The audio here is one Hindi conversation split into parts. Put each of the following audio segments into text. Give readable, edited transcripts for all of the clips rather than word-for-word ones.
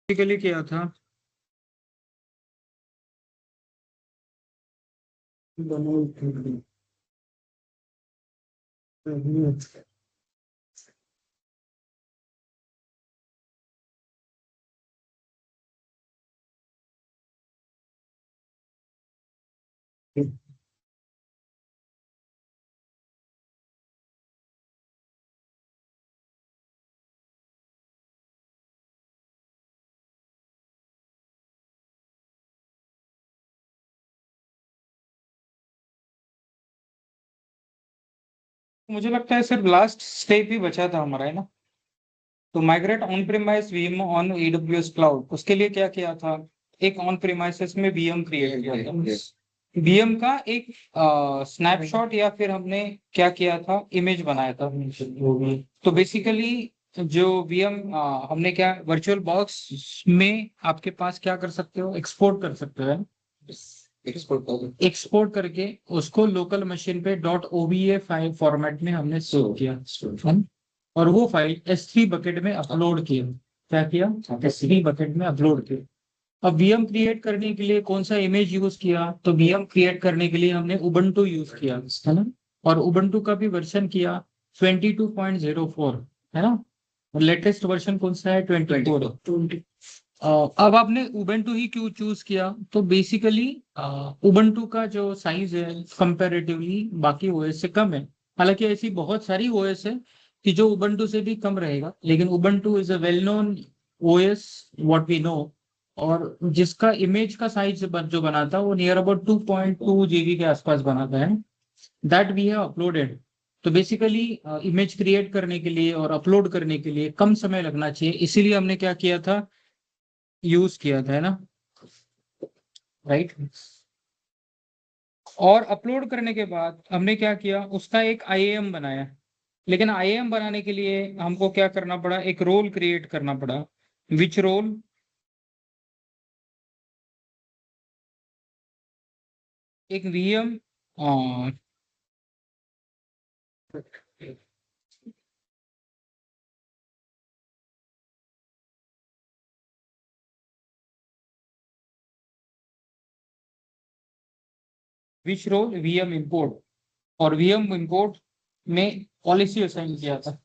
बेसिकली क्या था, मुझे लगता है सिर्फ लास्ट स्टेप ही बचा था हमारा, है ना। तो migrate on premise VM on AWS cloud, उसके लिए क्या किया था, एक ऑन प्रीमाइसेस में वीएम क्रिएट किया था। वीएम का एक स्नैपशॉट या फिर हमने क्या किया था, इमेज बनाया था। तो बेसिकली जो वीएम हमने क्या वर्चुअल बॉक्स में आपके पास क्या कर सकते हो, एक्सपोर्ट कर सकते हो, एक्सपोर्ट करके उसको लोकल मशीन पे .oba फाइल फॉर्मेट में हमने सेव किया, और वो फाइल S3 बकेट में अपलोड किया। क्या किया, S3 बकेट में अपलोड किया। अब वीएम क्रिएट करने के लिए कौन सा इमेज यूज किया, तो वीएम क्रिएट करने के लिए हमने उबंटू यूज किया, है ना। और उबंटू का भी वर्जन किया 22.04, है ना। लेटेस्ट वर्जन कौन सा है, 24। अब आपने उबंटू ही क्यों चूज किया, तो बेसिकली उबंटू का जो साइज है कंपैरेटिवली बाकी ओएस से कम है। हालांकि ऐसी बहुत सारी ओएस है कि जो उबंटू से भी कम रहेगा, लेकिन Ubuntu is a well known OS what we know. और जिसका इमेज का साइज जो बनाता है वो नियर अबाउट 2.2 जीबी के आसपास बनाता है, दैट वी हैव अपलोडेड। तो बेसिकली इमेज क्रिएट करने के लिए और अपलोड करने के लिए कम समय लगना चाहिए, इसीलिए हमने क्या किया था, यूज किया था, है ना, राइट। और अपलोड करने के बाद हमने क्या किया, उसका एक आईएएम बनाया। लेकिन आईएएम बनाने के लिए हमको क्या करना पड़ा, एक रोल क्रिएट करना पड़ा। विच रोल, एक VM which role VM import, और वीएम इंपोर्ट में पॉलिसी असाइन किया था,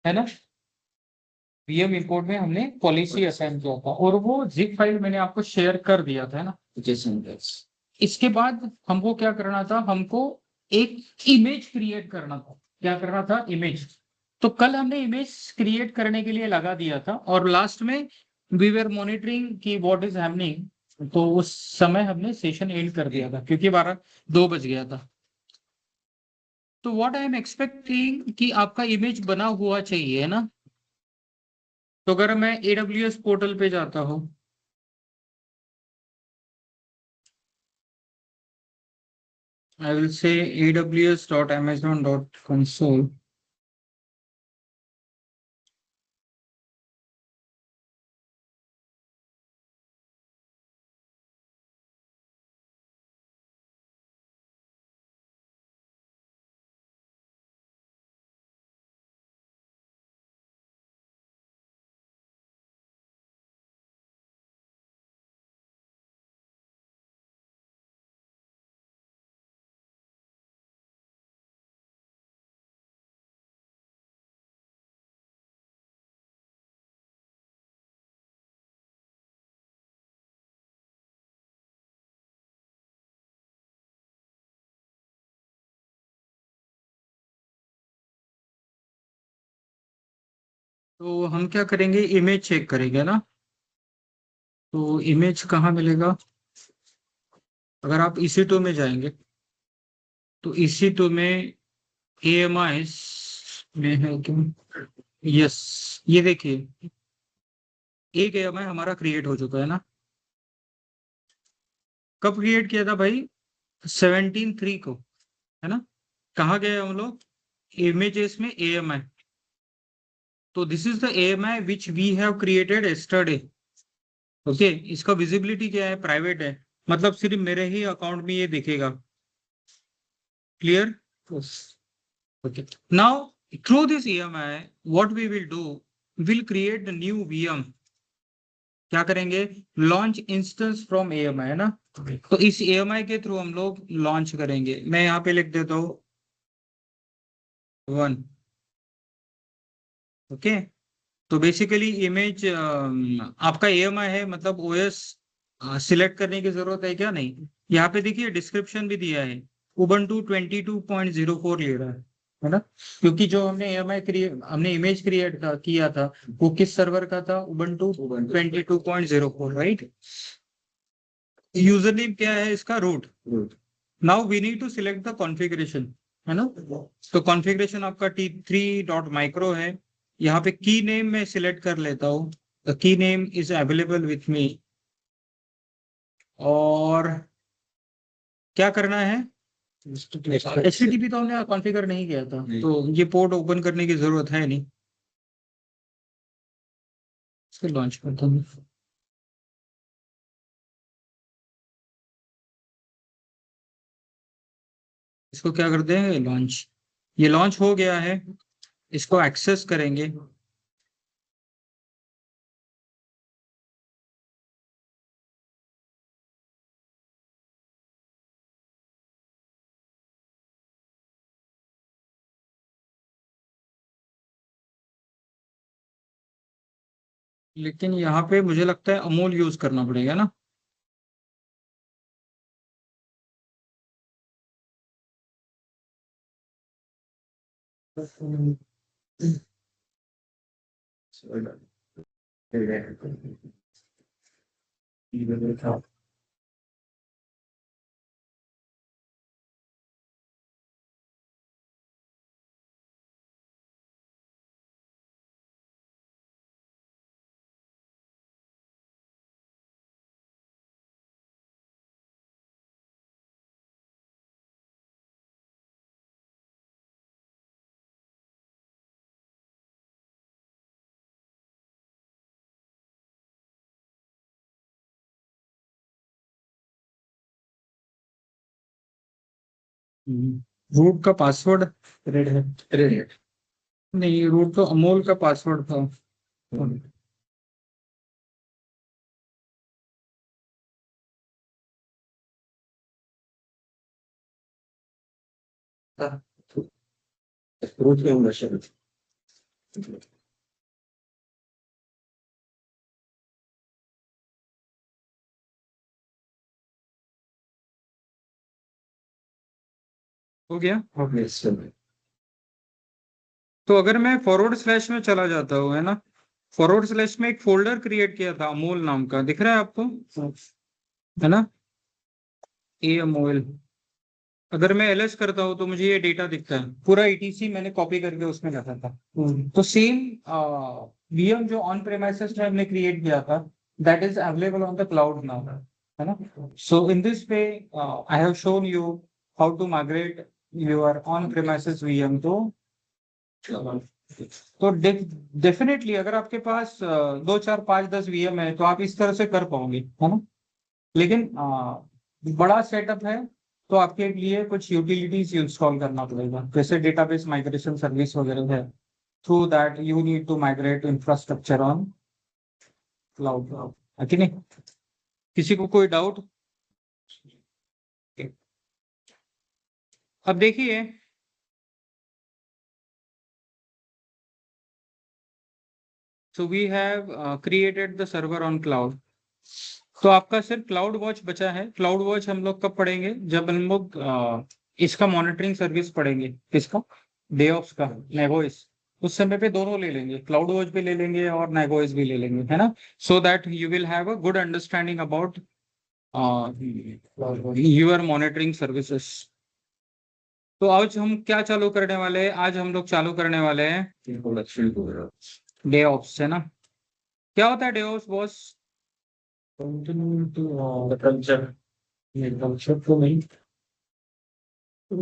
है ना। वीएम इंपोर्ट में हमने पॉलिसी असाइन किया था और वो जिप फाइल मैंने आपको शेयर कर दिया था, है ना। इसके बाद हमको क्या करना था, हमको एक इमेज क्रिएट करना था। क्या करना था, इमेज। तो कल हमने इमेज क्रिएट करने के लिए लगा दिया था, और लास्ट में वी वर मॉनिटरिंग कि व्हाट इज हैपनिंग। तो उस समय हमने सेशन एंड कर दिया था क्योंकि 2 बज गया था। तो व्हाट आई एम एक्सपेक्टिंग कि आपका इमेज बना हुआ चाहिए, है ना। तो अगर मैं AWS पोर्टल पे जाता हूँ, I will say aws.amazon.console. तो हम क्या करेंगे, इमेज चेक करेंगे ना। तो इमेज कहाँ मिलेगा, अगर आप EC2 में जाएंगे तो EC2 में AMIs में है क्यों, यस, ये देखिए एक AMI हमारा क्रिएट हो चुका है ना। कब क्रिएट किया था भाई, 17/3 को, है ना। कहाँ गए हम लोग, इमेजेस में AMI। तो this is the AMI which we have created yesterday. Okay, इसका विजिबिलिटी क्या है, प्राइवेट है, मतलब सिर्फ मेरे ही अकाउंट में ये दिखेगा। Clear, okay. Now through this EMI what we will do, will create the new VM, क्या करेंगे, लॉन्च इंस्टेंस फ्रॉम AMI, है ना। तो इस AMI के थ्रू हम लोग लॉन्च करेंगे। मैं यहाँ पे लिख देता हूँ 1। ओके, तो बेसिकली इमेज आपका AMI है, मतलब OS सिलेक्ट करने की जरूरत है क्या, नहीं। यहाँ पे देखिए डिस्क्रिप्शन भी दिया है, उबंटू 22.04 ले रहा है ना। क्योंकि जो हमने इमेज क्रिएट किया था, वो किस सर्वर का था, उबंटू 22.04, राइट। यूजर नेम क्या है इसका, root. Now we need to select the configuration, है ना। तो कॉन्फ़िगरेशन आपका T3.micro है। यहाँ पे की नेम मैं सिलेक्ट कर लेता हूँ, the key name is available with me. और क्या करना है, HTTP तो हमने कॉन्फ़िगर नहीं किया था, तो ये पोर्ट ओपन करने की जरूरत है नहीं। इसको लॉन्च करता हूँ। इसको क्या करते हैं, लॉन्च। ये लॉन्च हो गया है, इसको एक्सेस करेंगे। लेकिन यहाँ पे मुझे लगता है अमूल यूज करना पड़ेगा ना। रूट का पासवर्ड रेड है, रेड है। नहीं, रूट तो अमोल का पासवर्ड था। रूट के अंदर शायद। हो गया। तो अगर मैं फॉरवर्ड स्लैश में चला जाता हूँ, है ना, फॉरवर्ड स्लैश में एक फोल्डर क्रिएट किया था अमोल नाम का, दिख रहा है आपको, है ना, AMOL। अगर मैं LS करता हूँ तो मुझे ये डेटा दिखता है, पूरा ETC मैंने कॉपी करके उसमें रखा था। तो सेम VM जो ऑन प्रेमाइसेस में हमने क्रिएट किया था, that is available on the cloud now, है ना। So in this way I have shown you how to migrate your on premises VM तो डेफिनेटली अगर आपके पास 2 4 5 10 VM है तो आप इस तरह से कर पाओगे, है ना। लेकिन बड़ा सेटअप है तो आपके लिए कुछ यूटिलिटीज इंस्टॉल करना पड़ेगा, जैसे डेटाबेस माइग्रेशन सर्विस वगैरह है। Through that you need to migrate infrastructure on cloud, है कि नहीं। किसी को कोई डाउट। अब देखिए, so we have created the server on cloud. तो आपका सिर्फ क्लाउड वॉच बचा है। क्लाउड वॉच हम लोग कब पढ़ेंगे, जब हम लोग इसका मॉनिटरिंग सर्विस पढ़ेंगे, किसका, डेऑप्स का, नेगोइस। उस समय पे दोनों ले लेंगे, क्लाउड वॉच भी ले लेंगे और नेगोइस भी ले लेंगे, है ना। So that you will have a good understanding about your monitoring services. तो आज हम क्या चालू करने वाले हैं, आज हम लोग चालू करने वाले हैं डेऑप्स, है ना। क्या होता है डेऑप्स बॉस।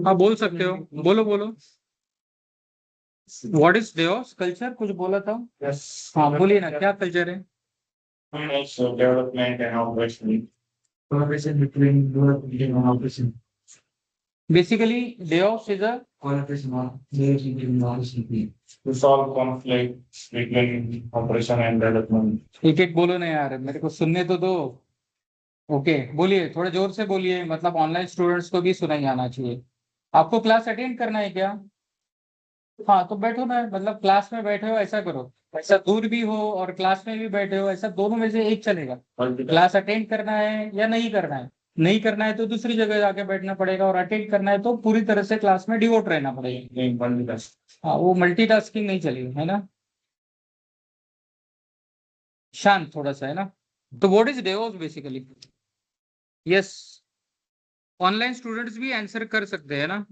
हाँ बोल सकते हो, बोलो बोलो। व्हाट इज डेओस कल्चर, कुछ बोला था। yes. हाँ बोलिए ना, क्या कल्चर है। Also development and operation. Collaboration between development and operation. Basically DevOps is a To solve conflicts between operation and development. एक एक बोलो ना यार, मेरे को सुनने तो दो। ओके बोलिए, थोड़े जोर से बोलिए, मतलब ऑनलाइन स्टूडेंट्स को भी सुनाई आना चाहिए। आपको क्लास अटेंड करना है क्या? हाँ तो बैठो ना, मतलब क्लास में बैठे हो ऐसा करो, ऐसा दूर भी हो और क्लास में भी बैठे हो, ऐसा दोनों में से एक चलेगा। क्लास अटेंड करना है या नहीं करना है? नहीं करना है तो दूसरी जगह जाके बैठना पड़ेगा, और अटेंड करना है तो पूरी तरह से क्लास में डिवोट रहना पड़ेगा। हाँ वो मल्टीटास्किंग नहीं चलेगी, है ना। शांत थोड़ा सा, है ना। तो what is DevOps basically? Yes, online students भी आंसर कर सकते हैं ना।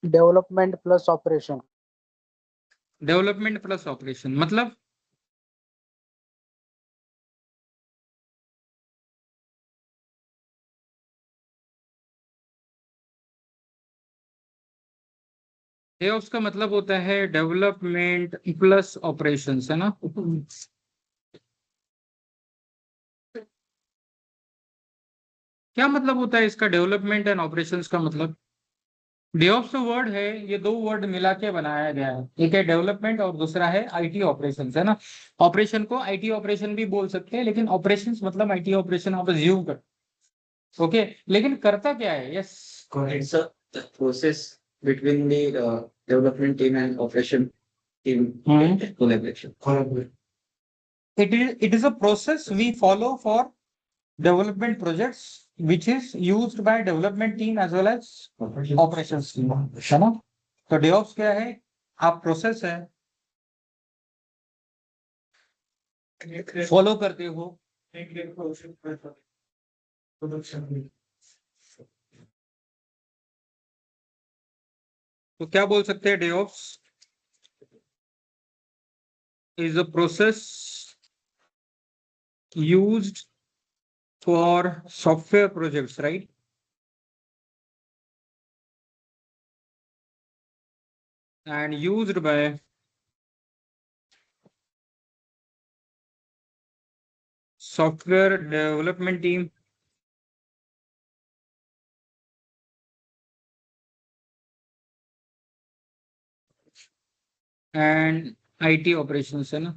Development plus operation. Development plus operation मतलब? डेवऑप्स का मतलब होता है डेवलपमेंट प्लस ऑपरेशंस, है ना। क्या मतलब होता है इसका, डेवलपमेंट एंड ऑपरेशंस का मतलब? डेवऑप्स जो वर्ड है, ये दो वर्ड मिला के बनाया गया है, एक है डेवलपमेंट और दूसरा है आईटी ऑपरेशंस, है ना। ऑपरेशन को आईटी ऑपरेशन भी बोल सकते हैं, लेकिन ऑपरेशंस मतलब आईटी ऑपरेशन आप अज्यूम कर। ओके, लेकिन करता क्या है? Yes, It's a process between the development team and operation team collaboration. it is a process we follow for development projects which is used by development team as well as operations team, है ना। तो DevOps क्या है? आप प्रोसेस है फॉलो करते हो। तो क्या बोल सकते हैं? DevOps is a process used for software projects, right? And used by software development team and IT operations, है ना।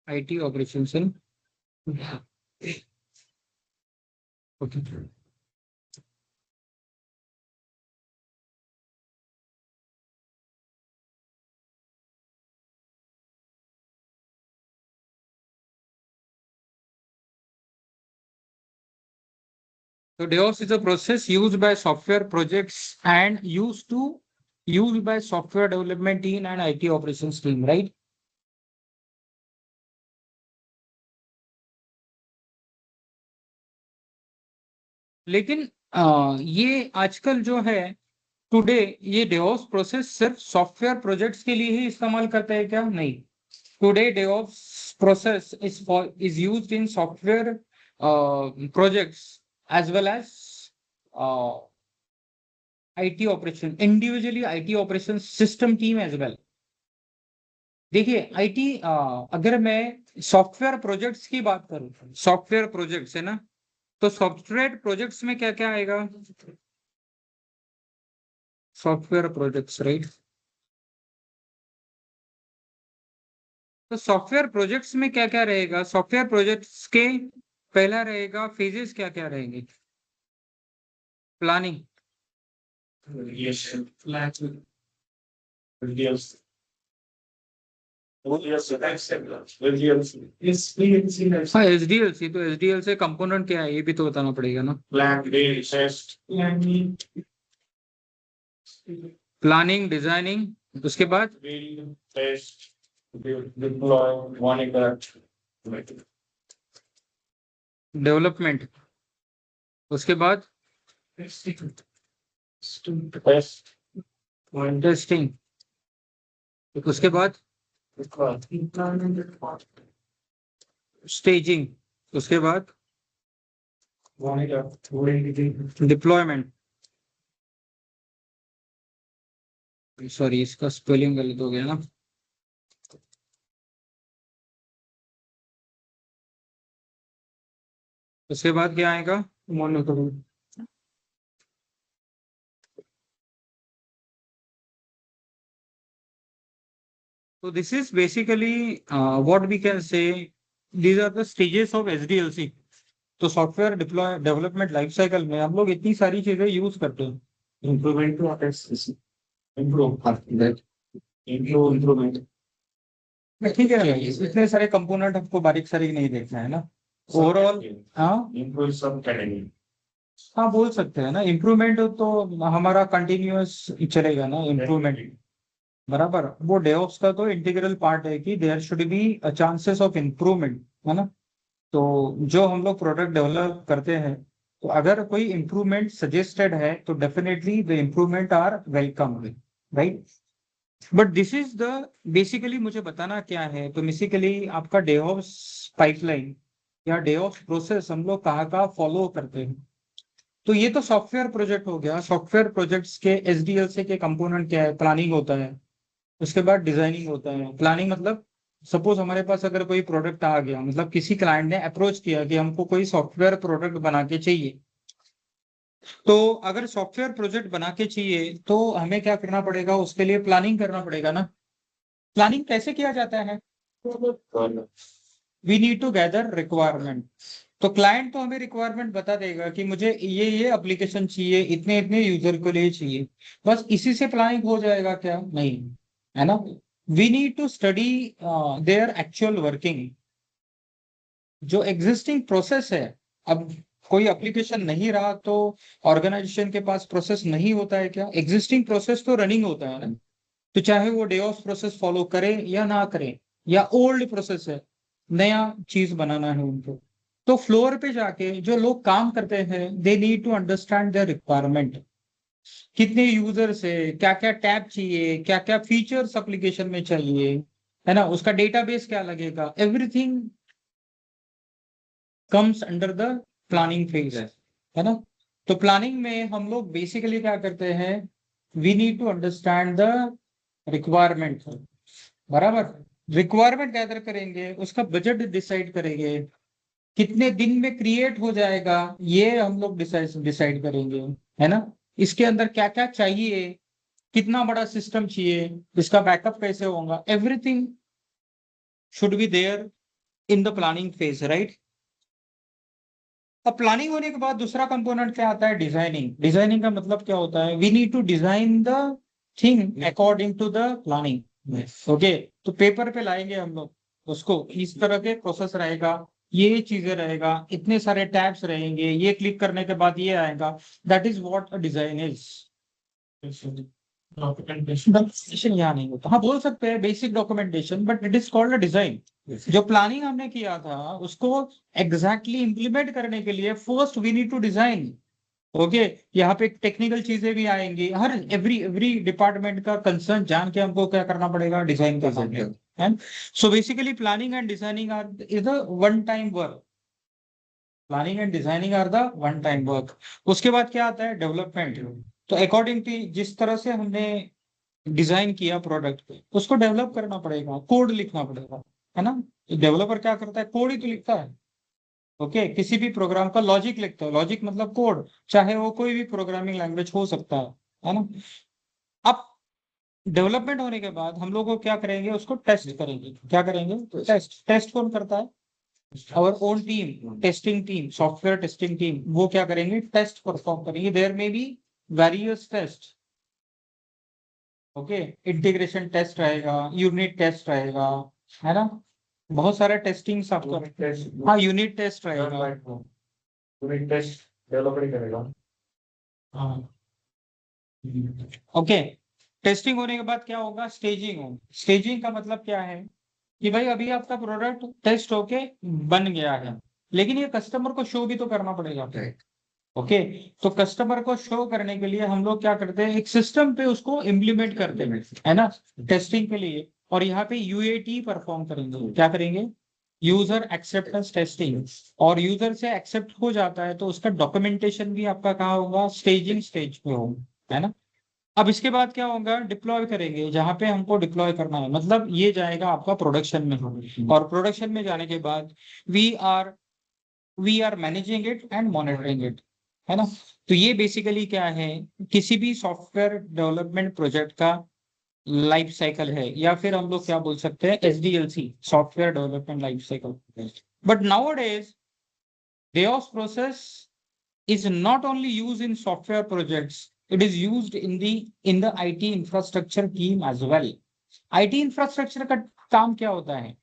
IT operations, है ना। Okay. So DevOps is a process used by software projects and used by software development team and IT operations team, right? लेकिन ये आजकल जो है टुडे, ये DevOps प्रोसेस सिर्फ सॉफ्टवेयर प्रोजेक्ट्स के लिए ही इस्तेमाल करते हैं क्या? नहीं। Today DevOps process is used in software projects as well as IT operation, individually IT operations system team as well. देखिए IT, अगर मैं सॉफ्टवेयर प्रोजेक्ट्स की बात करूं, सॉफ्टवेयर प्रोजेक्ट्स है ना, तो सॉफ्टवेयर प्रोजेक्ट्स में क्या क्या आएगा? Software projects, right. तो सॉफ्टवेयर प्रोजेक्ट्स में क्या क्या रहेगा? सॉफ्टवेयर प्रोजेक्ट्स के पहला रहेगा फेजेस, क्या क्या रहेंगे? Planning, Yes, yes. Yes, हाँ SDLC, तो SDLC कंपोनेंट क्या है ये भी तो बताना पड़ेगा ना। plan, build, test, planning, designing, उसके बाद build, test, deploy, monitor. Development, उसके बाद Test, टेस्टिंग, उसके बाद स्टेजिंग, उसके बाद डिप्लॉयमेंट। सॉरी इसका स्पेलिंग गलत हो गया ना। उसके बाद क्या आएगा, monitoring. So this is basically what we can say. These are the stages of SDLC. तो software deploy development life cycle में हम लोग इतनी सारी चीजें यूज करते हैं। Improvement to test improve improvement ठीक है, इतने सारे कंपोनेंट हमको बारीक सारीक नहीं देखना है ना, ओवरऑल। हाँ improve सब category हाँ, बोल सकते हैं ना, इम्प्रूवमेंट तो हमारा कंटिन्यूअस चलेगा ना इम्प्रूवमेंट, बराबर। वो डेवऑप्स का तो इंटीग्रल पार्ट है कि there should be a chances of improvement, है ना। तो जो हम लोग प्रोडक्ट डेवलप करते हैं, तो अगर कोई इम्प्रूवमेंट सजेस्टेड है तो definitely the improvement are welcome, right. But this is the basically मुझे बताना क्या है, तो बेसिकली आपका डेवऑप्स पाइपलाइन या डेवऑप्स प्रोसेस हम लोग कहाँ फॉलो करते हैं। तो ये तो सॉफ्टवेयर प्रोजेक्ट हो गया। सॉफ्टवेयर प्रोजेक्ट्स के एसडीएलसी के कंपोनेंट क्या है, प्लानिंग होता है, उसके बाद डिजाइनिंग होता है। प्लानिंग मतलब सपोज हमारे पास अगर कोई प्रोडक्ट आ गया, मतलब किसी क्लाइंट ने अप्रोच किया कि हमको कोई सॉफ्टवेयर प्रोडक्ट बना के चाहिए, तो अगर सॉफ्टवेयर प्रोजेक्ट बना के चाहिए तो हमें क्या करना पड़ेगा, उसके लिए प्लानिंग करना पड़ेगा ना। प्लानिंग कैसे किया जाता है, we need to gather requirement. तो क्लाइंट तो हमें रिक्वायरमेंट बता देगा कि मुझे ये एप्लीकेशन चाहिए, इतने इतने यूजर के लिए चाहिए, बस इसी से प्लानिंग हो जाएगा क्या, नहीं, है ना। We need to study their actual working, जो एग्जिस्टिंग प्रोसेस है। अब कोई एप्लीकेशन नहीं रहा तो ऑर्गेनाइजेशन के पास प्रोसेस नहीं होता है क्या, एग्जिस्टिंग प्रोसेस तो रनिंग होता है ना। तो चाहे वो डेवऑप्स प्रोसेस फॉलो करे या ना करे, या ओल्ड प्रोसेस है, नया चीज बनाना है उनको, तो फ्लोर पे जाके जो लोग काम करते हैं they need to understand their requirement. कितने यूजर्स है, क्या क्या टैब चाहिए, क्या क्या फीचर्स एप्लीकेशन में चाहिए, है ना, उसका डेटाबेस क्या लगेगा, everything comes under the planning phase, है ना। तो प्लानिंग में हम लोग बेसिकली क्या करते हैं, we need to understand the requirement, बराबर। रिक्वायरमेंट गैदर करेंगे, उसका बजट डिसाइड करेंगे, कितने दिन में क्रिएट हो जाएगा ये हम लोग डिसाइड करेंगे, है ना। इसके अंदर क्या क्या चाहिए, कितना बड़ा सिस्टम चाहिए, इसका बैकअप कैसे होगा, everything should be there in the planning phase, right. अब प्लानिंग होने के बाद दूसरा कंपोनेंट क्या आता है, डिजाइनिंग। डिजाइनिंग का मतलब क्या होता है, we need to design the thing according to the planning. Okay, तो पेपर पे लाएंगे हम लोग उसको, इस तरह के प्रोसेस रहेगा, ये चीजें रहेगा, इतने सारे टैब्स रहेंगे, ये क्लिक करने के बाद ये आएगा, that is what a design is. Documentation यहाँ नहीं होता, हाँ बोल सकते हैं basic documentation, but it is called a design. जो प्लानिंग हमने किया था उसको एग्जैक्टली इंप्लीमेंट करने के लिए first we need to design. Okay, यहाँ पे टेक्निकल चीजें भी आएंगी, हर एवरी डिपार्टमेंट का कंसर्न जान के हमको क्या करना पड़ेगा, डिजाइन करना पड़ेगा, है। So basically planning and designing are is the one time work. Planning and designing are the one time work. उसके बाद क्या आता है, डेवलपमेंट। तो अकॉर्डिंग टू जिस तरह से हमने डिजाइन किया प्रोडक्ट, उसको डेवलप करना पड़ेगा, कोड लिखना पड़ेगा, है ना। डेवलपर क्या करता है, कोड ही तो लिखता है। ओके, किसी भी प्रोग्राम का लॉजिक लिखता है, लॉजिक मतलब कोड, चाहे वो कोई भी प्रोग्रामिंग लैंग्वेज हो सकता है ना। अब डेवलपमेंट होने के बाद हम लोग को क्या करेंगे, उसको टेस्ट करेंगे। क्या करेंगे, टेस्ट। टेस्ट कौन करता है, our own team, testing team, software testing team. वो क्या करेंगे, टेस्ट परफॉर्म करेंगे। There may be various test. Okay, integration test रहेगा, यूनिट टेस्ट रहेगा, है ना, बहुत सारे टेस्टिंग आपका। हाँ, यूनिट टेस्ट रहेगा। यूनिट टेस्ट डेवलपर ही करेगा। हाँ, ओके। टेस्टिंग होने के बाद क्या होगा, स्टेजिंग होगा। स्टेजिंग का मतलब क्या है कि भाई अभी आपका प्रोडक्ट टेस्ट होके बन गया है, लेकिन ये कस्टमर को शो भी तो करना पड़ेगा। ओके, तो कस्टमर को शो करने के लिए हम लोग क्या करते हैं, एक सिस्टम पे उसको इम्प्लीमेंट करते हैं, है ना, टेस्टिंग के लिए। और यहाँ पे यूएटी परफॉर्म करेंगे। क्या करेंगे, यूजर एक्सेप्टेंस टेस्टिंग। और यूजर से एक्सेप्ट हो जाता है तो उसका डॉक्यूमेंटेशन भी आपका कहाँ होगा, स्टेजिंग स्टेज पे होगा, है ना। अब इसके बाद क्या होगा, डिप्लॉय करेंगे। जहां पे हमको डिप्लॉय करना है, मतलब ये जाएगा आपका प्रोडक्शन में। और प्रोडक्शन में जाने के बाद we are we are managing it and monitoring it, है ना। तो ये बेसिकली क्या है, किसी भी सॉफ्टवेयर डेवलपमेंट प्रोजेक्ट का लाइफ साइकिल है, या फिर हम लोग क्या बोल सकते हैं, SDLC, software development life cycle. But nowadays DevOps process is not only used in software projects, it is used in the IT infrastructure team as well. IT infrastructure का काम क्या होता है?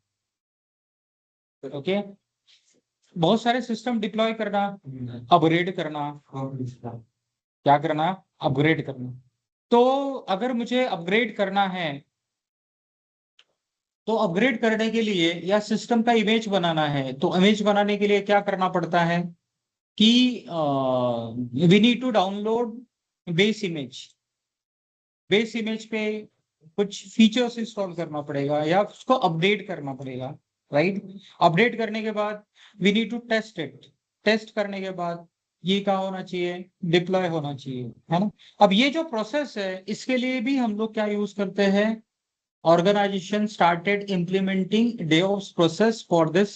ओके, बहुत सारे सिस्टम डिप्लॉय करना, अपग्रेड करना, क्या करना, अपग्रेड करना। तो अगर मुझे अपग्रेड करना है, तो अपग्रेड करने के लिए या सिस्टम का इमेज बनाना है, तो इमेज बनाने के लिए क्या करना पड़ता है कि we need to download base image. Base image पे कुछ फीचर्स इंस्टॉल करना पड़ेगा या उसको अपडेट करना पड़ेगा, राइट। अपडेट करने के बाद we need to test it. Test करने के बाद ये क्या होना चाहिए, डिप्लॉय होना चाहिए, है ना। अब ये जो प्रोसेस है, इसके लिए भी हम लोग क्या यूज करते हैं, organization started implementing DevOps process for this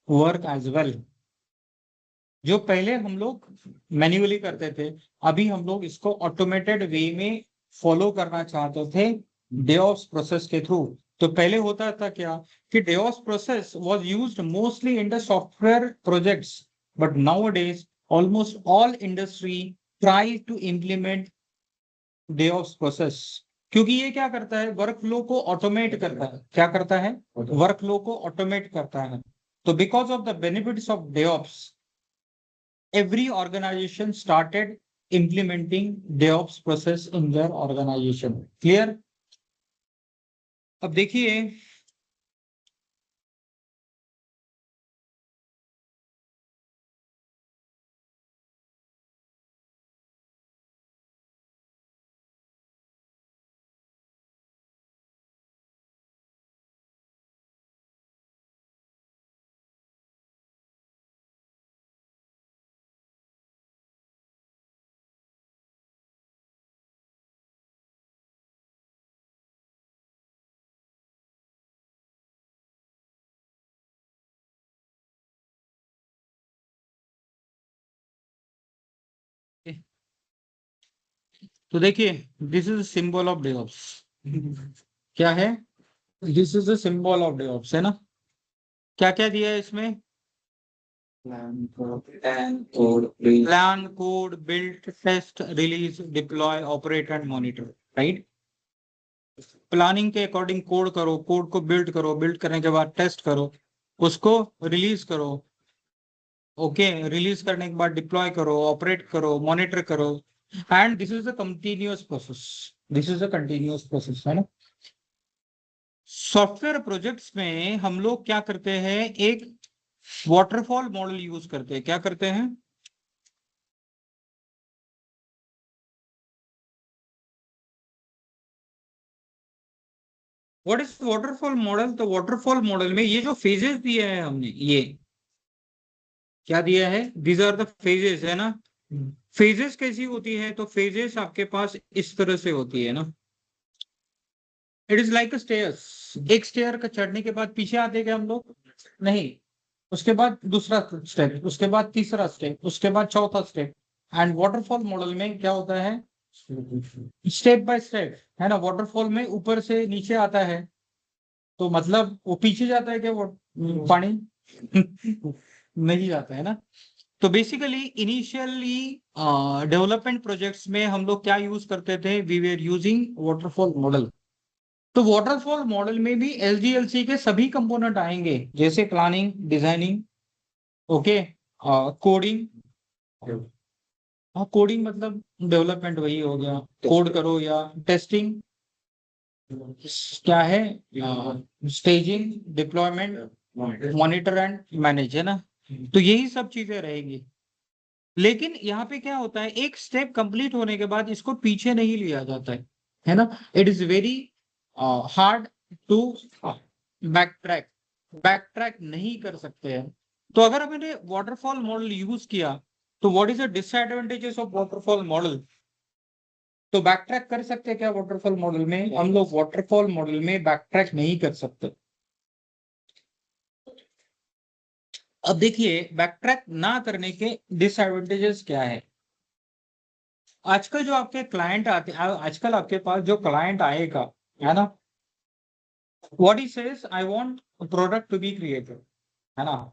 work as well. जो पहले हम लोग मैन्युअली करते थे, अभी हम लोग इसको ऑटोमेटेड वे में फॉलो करना चाहते थे DevOps प्रोसेस के थ्रू। तो पहले होता था क्या कि DevOps process was used mostly in the software projects, but nowadays almost all industry try to implement DevOps process, क्योंकि ये क्या करता है, वर्कफ्लो को ऑटोमेट करता है। क्या करता है, वर्कफ्लो को ऑटोमेट करता है। तो because of the benefits of DevOps, every organization started implementing DevOps process in their organization. Clear? अब देखिए, तो देखिए, this is symbol of DevOps। क्या है, this is the symbol of DevOps, है ना। क्या क्या दिया है इसमें, plan, code, build, test, release, deploy, operate and monitor, right. Planning के अकॉर्डिंग कोड करो, कोड को बिल्ड करो, बिल्ड करने के बाद टेस्ट करो, उसको रिलीज करो, ओके, रिलीज करने के बाद डिप्लॉय करो, ऑपरेट करो, मॉनिटर करो, and this is a continuous process. This is a continuous process, है ना। सॉफ्टवेयर प्रोजेक्ट्स में हम लोग क्या करते हैं, एक वाटरफॉल मॉडल यूज करते हैं। क्या करते हैं, व्हाट इज वाटरफॉल मॉडल। तो वाटरफॉल मॉडल में ये जो फेजेस दिए हैं हमने, ये क्या दिया है, दीज आर द फेजेस, है ना। फेजेस कैसी होती है, तो फेजेस आपके पास इस तरह से होती है ना। It is like stairs. एक स्टेयर का चढ़ने के बाद पीछे आते हैं हम लोग, नहीं, उसके बाद दूसरा स्टेप, उसके बाद तीसरा स्टेप, उसके बाद चौथा स्टेप। एंड वाटरफॉल मॉडल में क्या होता है, स्टेप बाय स्टेप, है ना। वाटरफॉल में ऊपर से नीचे आता है, तो मतलब वो पीछे जाता है क्या, वो पानी नहीं जाता है ना। तो बेसिकली इनिशियली डेवलपमेंट प्रोजेक्ट्स में हम लोग क्या यूज करते थे, we were using waterfall model. तो वाटरफॉल मॉडल में भी SDLC के सभी कंपोनेंट आएंगे, जैसे प्लानिंग, डिजाइनिंग, ओके, कोडिंग। हाँ, कोडिंग मतलब डेवलपमेंट वही हो गया, कोड करो, या टेस्टिंग क्या है, staging, deployment, monitor and manage, है ना। तो यही सब चीजें रहेंगी। लेकिन यहाँ पे क्या होता है, एक स्टेप कंप्लीट होने के बाद इसको पीछे नहीं लिया जाता है ना। It is very hard to backtrack. Backtrack नहीं कर सकते हैं। तो अगर हमने वाटरफॉल मॉडल यूज किया, तो what is the disadvantages of waterfall model. तो बैक ट्रैक कर सकते हैं क्या वाटरफॉल मॉडल में, हम लोग वाटरफॉल मॉडल में बैक ट्रैक नहीं कर सकते। अब देखिए बैकट्रैक ना करने के डिसएडवांटेजेस क्या है। आजकल जो आपके क्लाइंट आते आजकल आपके पास जो क्लाइंट आएगा, है ना, what he says I want product to be created, है ना।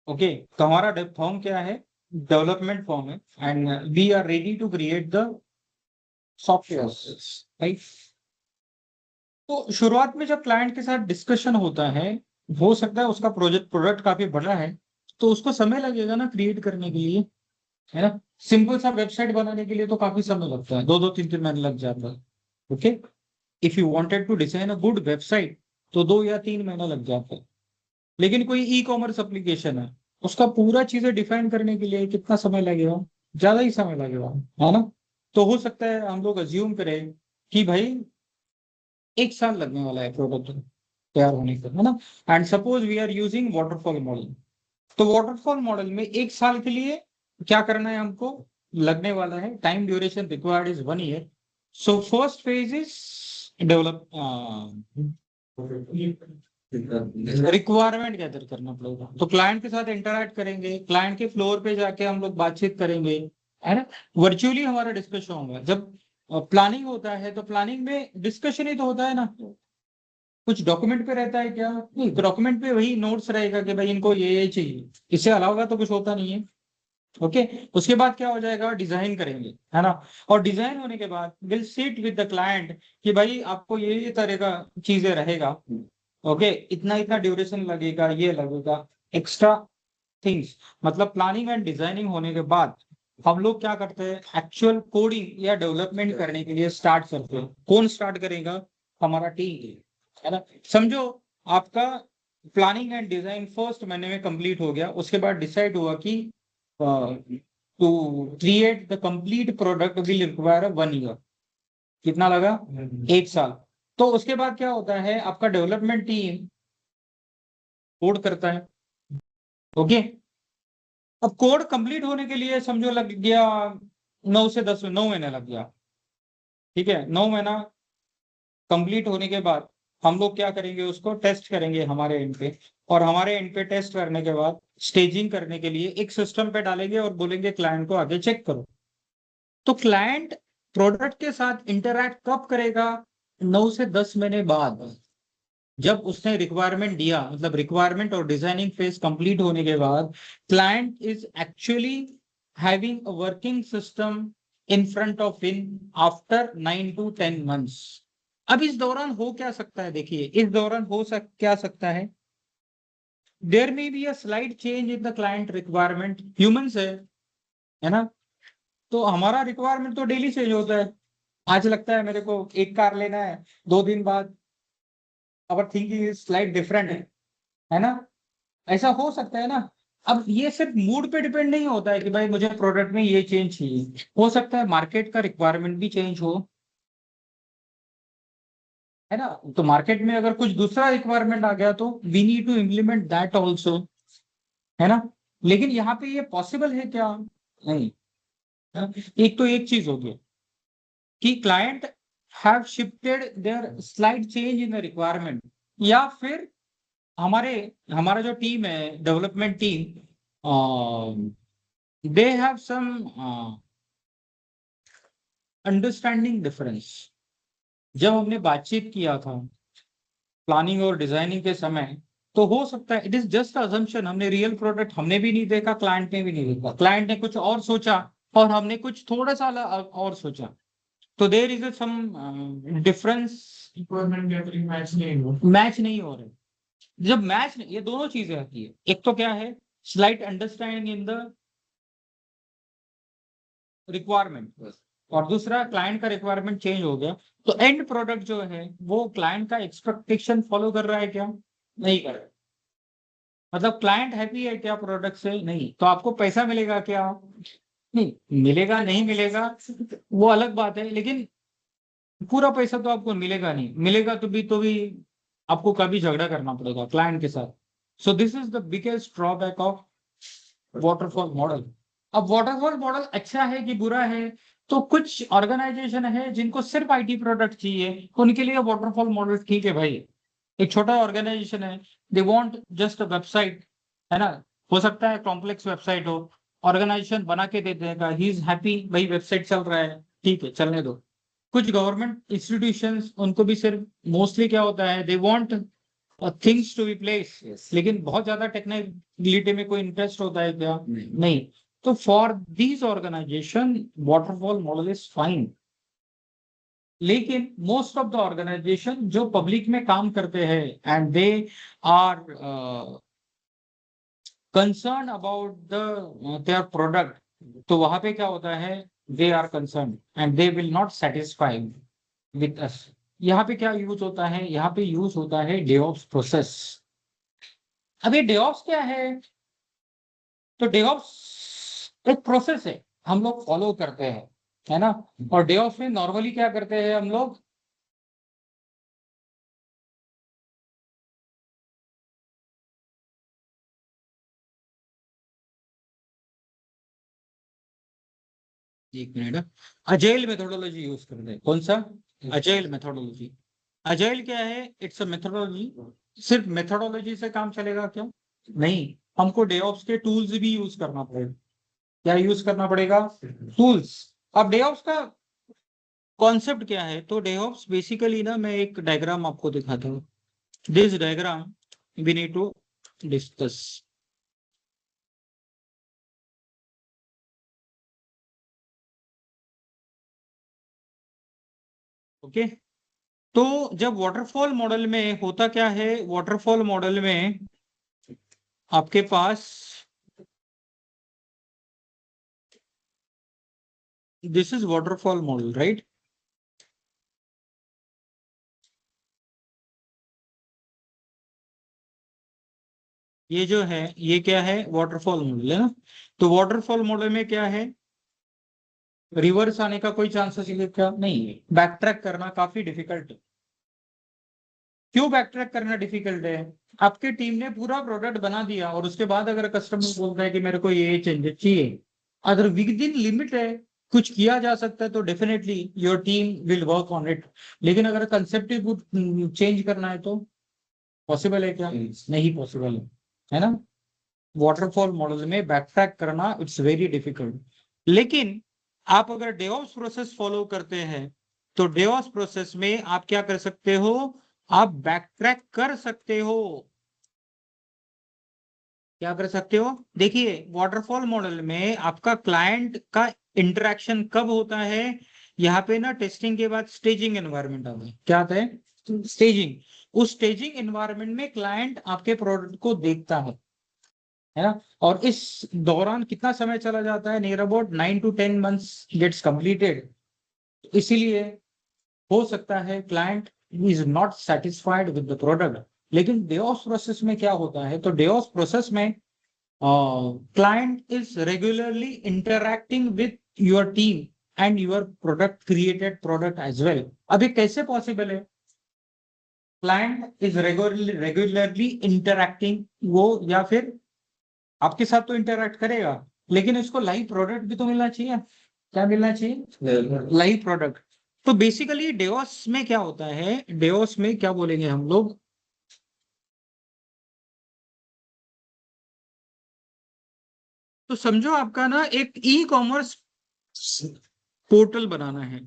ओके, तो हमारा फॉर्म क्या है, डेवलपमेंट फॉर्म है, and we are ready to create the software, right. तो शुरुआत में जब क्लाइंट के साथ डिस्कशन होता है, हो सकता है उसका प्रोडक्ट काफी बड़ा है, तो उसको समय लगेगा ना क्रिएट करने के लिए, है ना। सिंपल सा वेबसाइट बनाने के लिए तो काफी समय लगता है, 2-3 महीने लग जाता है। Okay, if you wanted to design a good website तो 2 या 3 महीना लग जाता है। लेकिन कोई ई कॉमर्स एप्लीकेशन है, उसका पूरा चीजें डिफाइन करने के लिए कितना समय लगेगा, ज्यादा ही समय लगेगा, है ना। तो हो सकता है हम लोग अज्यूम करें कि भाई 1 साल लगने वाला है प्रोडक्ट तैयार होने का, है ना। And suppose we are using waterfall model, तो वाटरफॉल मॉडल में 1 साल के लिए क्या करना है हमको, लगने वाला है, time duration required is 1 year. So first phase is develop, requirement gather करना पड़ेगा। तो क्लाइंट के साथ इंटरैक्ट करेंगे, क्लाइंट के फ्लोर पे जाके हम लोग बातचीत करेंगे, है ना। वर्चुअली हमारा डिस्कशन होगा। जब प्लानिंग होता है तो प्लानिंग में डिस्कशन ही तो होता है ना, कुछ डॉक्यूमेंट पे रहता है क्या, नहीं, डॉक्यूमेंट पे वही नोट्स रहेगा कि भाई इनको ये चाहिए, इससे अलावा तो कुछ होता नहीं है। ओके, उसके बाद क्या हो जाएगा, डिजाइन करेंगे, है ना। और डिजाइन होने के बाद will seat with the client कि भाई आपको ये तरह का चीजें रहेगा, ओके, इतना इतना ड्यूरेशन लगेगा, ये लगेगा, एक्स्ट्रा थिंग्स। मतलब प्लानिंग एंड डिजाइनिंग होने के बाद हम लोग क्या करते हैं, एक्चुअल कोडिंग या डेवलपमेंट करने के लिए स्टार्ट करते हैं। कौन स्टार्ट करेगा, हमारा टीम, है ना। समझो आपका प्लानिंग एंड डिजाइन फर्स्ट महीने में कंप्लीट हो गया, उसके बाद डिसाइड हुआ कि to create the complete product will require 1 year. कितना लगा, 1 साल। तो उसके बाद क्या होता है, आपका डेवलपमेंट टीम कोड करता है। ओके, अब कोड कंप्लीट होने के लिए समझो लग गया 9 महीने लग गया, ठीक है। 9 महीना कंप्लीट होने के बाद हम लोग क्या करेंगे, उसको टेस्ट करेंगे हमारे एंड पे, और हमारे एंड पे टेस्ट करने के बाद स्टेजिंग करने के लिए एक सिस्टम पे डालेंगे और बोलेंगे क्लाइंट को आगे चेक करो। तो क्लाइंट प्रोडक्ट के साथ इंटरैक्ट कब करेगा, 9 से 10 महीने बाद, जब उसने रिक्वायरमेंट दिया, मतलब रिक्वायरमेंट और डिजाइनिंग फेज कंप्लीट होने के बाद client is actually having a working system in front of in after 9 to 10 months। अब इस दौरान हो क्या सकता है, देखिए इस दौरान क्या सकता है, there may be a slight change in the client requirement, humans है ना। तो हमारा रिक्वायरमेंट तो डेली चेंज होता है। आज लगता है मेरे को एक कार लेना है, 2 दिन बाद अवर थिंकिंग इज स्लाइट डिफरेंट, है ना। ऐसा हो सकता है ना। अब ये सिर्फ मूड पे डिपेंड नहीं होता है कि भाई मुझे प्रोडक्ट में ये चेंज चाहिए, हो सकता है मार्केट का रिक्वायरमेंट भी चेंज हो, है ना। तो मार्केट में अगर कुछ दूसरा रिक्वायरमेंट आ गया तो we need to implement that also, है ना। लेकिन यहाँ पे ये पॉसिबल है क्या, नहीं, है ना? एक तो एक चीज होगी कि client have shifted their slide change in the requirement, या फिर हमारे हमारा जो टीम है development team, they have some understanding difference. जब हमने बातचीत किया था प्लानिंग और डिजाइनिंग के समय, तो हो सकता है इट इज जस्ट अजम्पशन, हमने रियल प्रोडक्ट हमने भी नहीं देखा, क्लाइंट ने भी नहीं देखा, क्लाइंट ने कुछ और सोचा और हमने कुछ थोड़ा सा और सोचा, तो there is some difference, match नहीं हो रहे। जब मैच, ये दोनों चीजें आती है, एक तो क्या है, slight understanding in the requirement, और दूसरा क्लाइंट का रिक्वायरमेंट चेंज हो गया, तो एंड प्रोडक्ट जो है वो क्लाइंट का एक्सपेक्टेशन फॉलो कर रहा है क्या, नहीं कर रहा है। मतलब क्लाइंट हैप्पी है क्या प्रोडक्ट से, नहीं, तो आपको पैसा मिलेगा क्या, नहीं मिलेगा, नहीं मिलेगा वो अलग बात है, लेकिन पूरा पैसा तो आपको मिलेगा नहीं, मिलेगा तो भी आपको कभी झगड़ा करना पड़ेगा क्लाइंट के साथ। So this is the biggest drawback of waterfall model. अब वाटरफॉल मॉडल अच्छा है कि बुरा है, तो कुछ ऑर्गेनाइजेशन है जिनको सिर्फ आईटी प्रोडक्ट चाहिए, उनके लिए वाटरफॉल मॉडल ठीक है भाई। एक छोटा ऑर्गेनाइजेशन है, they want just a website, है ना। हो सकता है कॉम्प्लेक्स वेबसाइट हो, ऑर्गेनाइजेशन बना के दे देगा, ही इज हैप्पी, भाई वेबसाइट चल रहा है, ठीक है चलने दो। कुछ गवर्नमेंट इंस्टीट्यूशंस, उनको भी सिर्फ मोस्टली क्या होता है, they want things to be place, Yes. लेकिन बहुत ज्यादा टेक्निकलिटी में कोई इंटरेस्ट होता है क्या? नहीं। नहीं। तो for these organization waterfall model is fine. लेकिन मोस्ट ऑफ द ऑर्गेनाइजेशन जो पब्लिक में काम करते हैं and they are concern about the their product, तो वहां पे क्या होता है, they are concern and they will not satisfy with us. यहाँ पे क्या यूज होता है, यहाँ पे यूज होता है डेवऑप्स प्रोसेस। अब ये डेवऑप्स क्या है? तो डेवऑप्स एक प्रोसेस है, हम लोग फॉलो करते हैं, है ना। और डेवऑप्स में नॉर्मली क्या करते हैं हम लोग, एक मिनट, अजाइल मेथोडोलॉजी यूज करते हैं। कौन सा? Agile methodology. अजाइल क्या है? It's a methodology. सिर्फ मेथोडोलॉजी से काम चलेगा क्या? नहीं, हमको डेवऑप्स के टूल्स भी यूज करना पड़ेगा। क्या यूज करना पड़ेगा? टूल्स। अब डेवऑप्स का कॉन्सेप्ट क्या है? तो डेवऑप्स बेसिकली ना, मैं एक डायग्राम आपको दिखाता हूँ। This diagram we need to discuss. Okay. तो जब वाटरफॉल मॉडल में होता क्या है, वाटरफॉल मॉडल में आपके पास this is waterfall model, right. ये जो है, ये क्या है? वाटरफॉल मॉडल है ना। तो वाटरफॉल मॉडल में क्या है, रिवर्स आने का कोई चांसेस है क्या? नहीं है। बैक ट्रैक करना काफी डिफिकल्ट है। क्यों बैक ट्रैक करना डिफिकल्ट है? आपकी टीम ने पूरा प्रोडक्ट बना दिया और उसके बाद अगर कस्टमर बोलता है कि मेरे को ये चेंजेस चाहिए, अगर विद इन लिमिट है, कुछ किया जा सकता है, तो definitely your team will work on it. लेकिन अगर कंसेप्ट ही चेंज करना है तो पॉसिबल है क्या? नहीं पॉसिबल है ना। वाटरफॉल मॉडल में बैकट्रैक करना इट्स वेरी डिफिकल्ट। लेकिन आप अगर डेवऑप्स प्रोसेस फॉलो करते हैं, तो डेवऑप्स प्रोसेस में आप क्या कर सकते हो, आप बैकट्रैक कर सकते हो। क्या कर सकते हो? देखिए, वाटरफॉल मॉडल में आपका क्लाइंट का इंटरेक्शन कब होता है? यहाँ पे ना टेस्टिंग के बाद स्टेजिंग एनवायरनमेंट आता है। क्या आता है? स्टेजिंग। उस स्टेजिंग एनवायरनमेंट में क्लाइंट आपके प्रोडक्ट को देखता है ना। और इस दौरान कितना समय चला जाता है? Near about 9 to 10 months gets completed. इसीलिए हो सकता है client is not satisfied with the product. लेकिन डेवऑप्स प्रोसेस में क्या होता है, तो डेवऑप्स प्रोसेस में client is regularly interacting with your team and your product created product as well. अभी कैसे पॉसिबल है? क्लाइंट इज रेगुलरली इंटरैक्टिंग, वो या फिर आपके साथ तो इंटरैक्ट करेगा, लेकिन इसको लाइव प्रोडक्ट भी तो मिलना चाहिए। क्या मिलना चाहिए? Live product. तो बेसिकली डेवॉस में क्या होता है, डेवॉस में क्या बोलेंगे हम लोग, तो समझो आपका ना एक ई कॉमर्स पोर्टल बनाना है।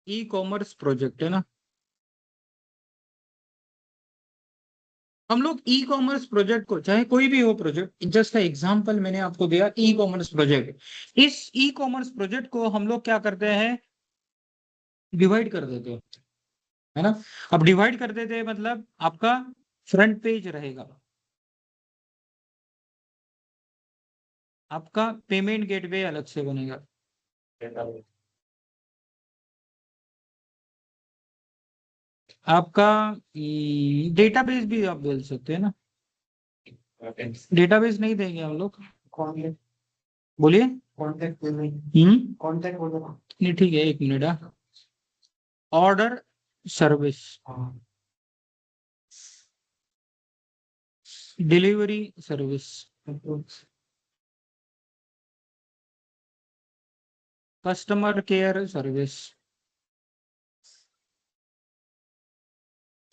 ई कॉमर्स प्रोजेक्ट है ना। हम लोग ई कॉमर्स प्रोजेक्ट को, चाहे कोई भी हो प्रोजेक्ट, जस्ट एग्जांपल मैंने आपको दिया ई कॉमर्स प्रोजेक्ट। इस ई कॉमर्स प्रोजेक्ट को हम लोग क्या करते हैं, डिवाइड कर देते हैं, है ना। अब डिवाइड कर देते हैं मतलब आपका फ्रंट पेज रहेगा, आपका पेमेंट गेटवे अलग से बनेगा, आपका डेटाबेस भी आप बोल सकते हैं ना। डेटाबेस नहीं देंगे हम लोग। बोलिए। कॉन्टेक्ट कॉन्टेक्ट वगैरह। नहीं ठीक है, एक minute. Order service, delivery service, customer care service,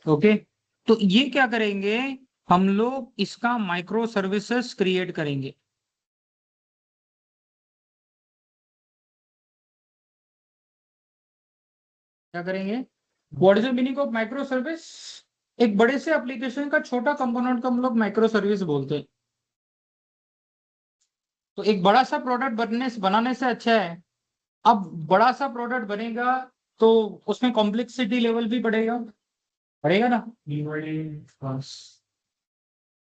okay, तो ये क्या करेंगे, हम लोग इसका माइक्रो सर्विसेज क्रिएट करेंगे। क्या करेंगे, what is the meaning of micro service? एक बड़े से एप्लीकेशन का छोटा कंपोनेंट को हम लोग माइक्रो सर्विस बोलते हैं। तो एक बड़ा सा प्रोडक्ट बनाने से अच्छा है, अब बड़ा सा प्रोडक्ट बनेगा तो उसमें कॉम्प्लेक्सिटी लेवल भी बढ़ेगा, बढ़ेगा ना?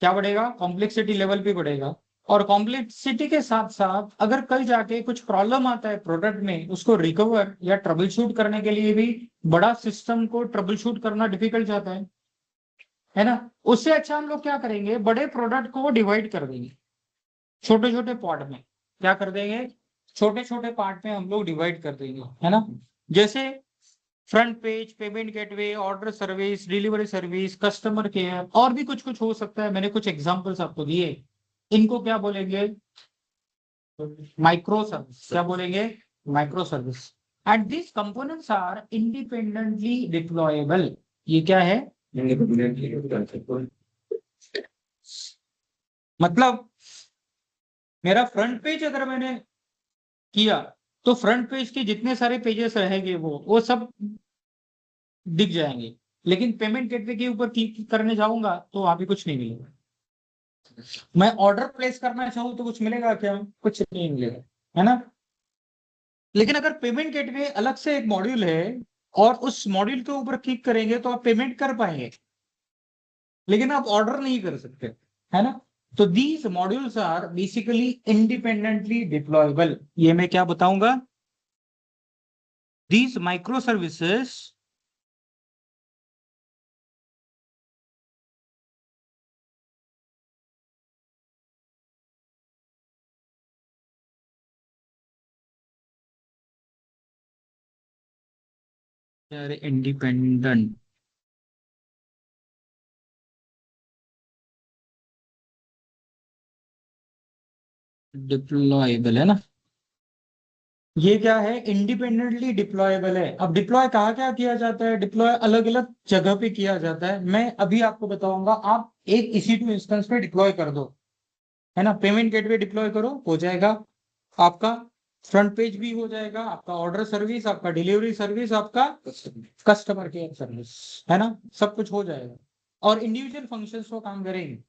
क्या बढ़ेगा, कॉम्प्लेक्सिटी लेवल भी बढ़ेगा। और कॉम्प्लेक्सिटी के साथ साथ अगर कल जाके कुछ प्रॉब्लम आता है प्रोडक्ट में, उसको रिकवर या ट्रबल शूट करने के लिए भी बड़ा सिस्टम को ट्रबल शूट करना डिफिकल्ट जाता है ना? उससे अच्छा हम लोग क्या करेंगे, बड़े प्रोडक्ट को डिवाइड कर देंगे छोटे छोटे पार्ट में। क्या कर देंगे, छोटे छोटे पार्ट में हम लोग डिवाइड कर देंगे, है ना? जैसे front page, payment gateway, order service, delivery service, customer care, और भी कुछ कुछ हो सकता है। मैंने कुछ एग्जांपल्स आपको दिए, इनको क्या बोलेंगे, माइक्रो सर्विस। क्या बोलेंगे, micro service. And this components are independently deployable. ये क्या है, मतलब मेरा फ्रंट पेज अगर मैंने किया तो फ्रंट पेज के जितने सारे पेजेस रहेंगे वो सब दिख जाएंगे। लेकिन पेमेंट गेटवे के ऊपर क्लिक करने जाऊंगा तो वहां पे कुछ नहीं मिलेगा। मैं ऑर्डर प्लेस करना चाहूँ तो कुछ मिलेगा क्या, कुछ नहीं मिलेगा, है ना? लेकिन अगर पेमेंट गेटवे अलग से एक मॉड्यूल है और उस मॉड्यूल के ऊपर क्लिक करेंगे तो आप पेमेंट कर पाएंगे, लेकिन आप ऑर्डर नहीं कर सकते, है ना? तो these modules are basically independently deployable. ये मैं क्या बताऊंगा, these micro services independent deployable, है ना? ये क्या है, इंडिपेंडेंटली डिप्लॉयबल है। अब डिप्लॉय कहाँ क्या किया जाता है, डिप्लॉय अलग अलग जगह पे किया जाता है। मैं अभी आपको बताऊंगा, आप एक EC2 इंस्टेंस पे डिप्लॉय कर दो, है ना? पेमेंट गेटवे डिप्लॉय करो, हो जाएगा आपका फ्रंट पेज भी हो जाएगा, आपका ऑर्डर सर्विस, आपका डिलीवरी सर्विस, आपका कस्टमर केयर सर्विस, है ना? सब कुछ हो जाएगा और इंडिविजुअल फंक्शंस को काम करेंगे।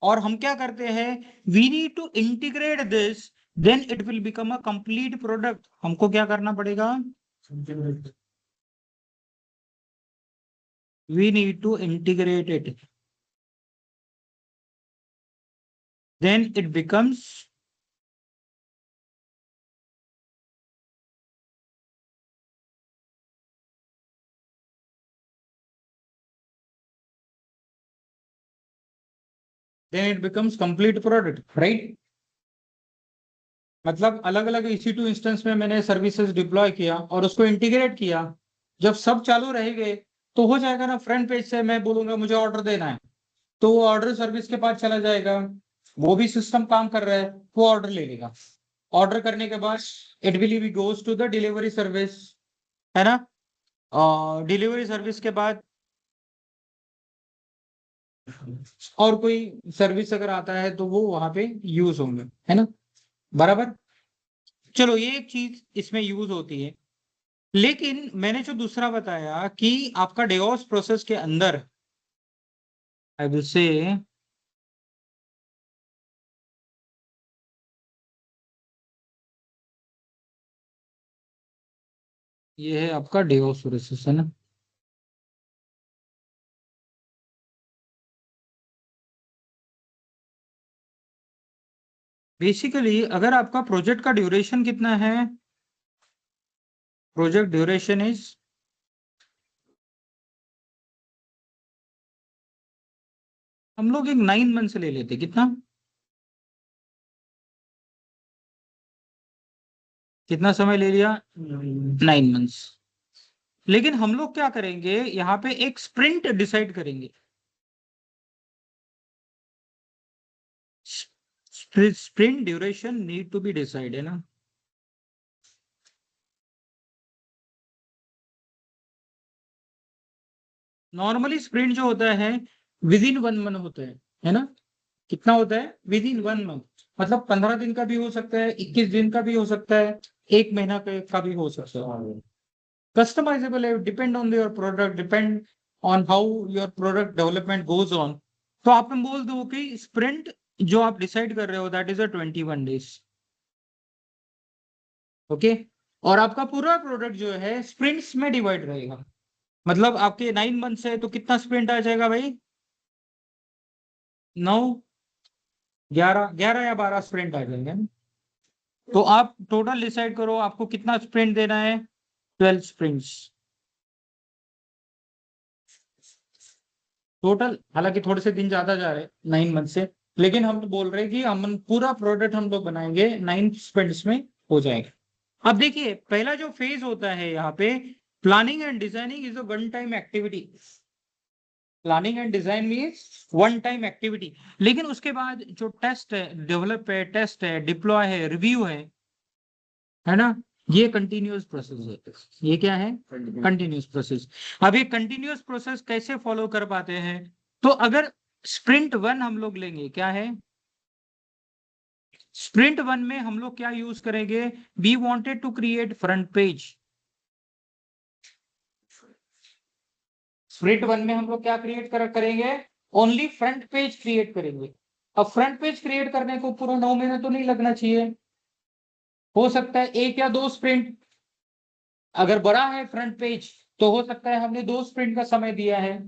और हम क्या करते हैं, we need to integrate this, then it will become a complete product. हमको क्या करना पड़ेगा, we need to integrate it, then it becomes complete product, right? मतलब अलग अलग EC2 इंस्टेंस में मैंने सर्विसेज डिप्लॉय किया और उसको इंटीग्रेट किया। जब सब चालू रहेंगे तो हो जाएगा ना, फ्रंट पेज से मैं बोलूंगा मुझे ऑर्डर देना है तो वो ऑर्डर सर्विस के पास चला जाएगा, वो भी सिस्टम काम कर रहा है, वो ऑर्डर ले लेगा। ऑर्डर करने के बाद it will be goes to the delivery service, है ना? और डिलीवरी सर्विस के बाद और कोई सर्विस अगर आता है तो वो वहां पे यूज होंगे, है ना? बराबर। चलो, ये एक चीज इसमें यूज होती है। लेकिन मैंने जो दूसरा बताया कि आपका डेवॉप्स प्रोसेस के अंदर, आई विल से, ये है आपका डेवॉप्स प्रोसेस, है ना? बेसिकली अगर आपका प्रोजेक्ट का ड्यूरेशन कितना है, प्रोजेक्ट ड्यूरेशन इज, हम लोग एक 9 मंथ ले लेते, कितना कितना समय ले लिया, 9 मंथ्स। लेकिन हम लोग क्या करेंगे, यहाँ पे एक स्प्रिंट डिसाइड करेंगे। Sprint duration need to be decide, है ना? नॉर्मली स्प्रिंट जो होता है विद इन 1 मंथ होता है ना? कितना होता है? विद इन 1 मंथ, मतलब 15 दिन का भी हो सकता है, 21 दिन का भी हो सकता है, 1 महीना का भी हो सकता है। कस्टमाइजेबल है, depend on your product, depend on how your product development goes on. तो आप में बोल दो कि स्प्रिंट जो आप डिसाइड कर रहे हो that is a 21 days. Okay, और आपका पूरा प्रोडक्ट जो है स्प्रिंट्स में डिवाइड रहेगा, मतलब आपके 9 मंथ्स है तो कितना स्प्रिंट आ जाएगा भाई? 9, 11 या 12 स्प्रिंट आ जाएंगे ना? तो आप टोटल डिसाइड करो आपको कितना स्प्रिंट देना है। 12 स्प्रिंट्स टोटल, हालांकि थोड़े से दिन ज्यादा जा रहे हैं 9 मंथ से, लेकिन हम बोल रहे हैं कि हम पूरा प्रोडक्ट हम लोग बनाएंगे 9 स्प्रिंट्स में हो जाएगा। अब देखिए पहला जो फेज होता है यहाँ पे, planning and designing is a one time activity. Planning and design means one time activity, लेकिन उसके बाद जो टेस्ट है, डेवलप है, टेस्ट है, डिप्लॉय है, रिव्यू है ना, ये कंटिन्यूअस प्रोसेस है। ये क्या है? Continuous process. अब ये कंटिन्यूअस प्रोसेस कैसे फॉलो कर पाते हैं? तो अगर स्प्रिंट 1 हम लोग लेंगे, क्या है स्प्रिंट 1 में हम लोग क्या यूज करेंगे? We wanted to create front page. Sprint 1 में हम लोग क्या क्रिएट करेंगे? ओनली फ्रंट पेज क्रिएट करेंगे। अब फ्रंट पेज क्रिएट करने को पूरा 9 महीने तो नहीं लगना चाहिए, हो सकता है 1 या 2 स्प्रिंट। अगर बड़ा है फ्रंट पेज तो हो सकता है हमने 2 स्प्रिंट का समय दिया है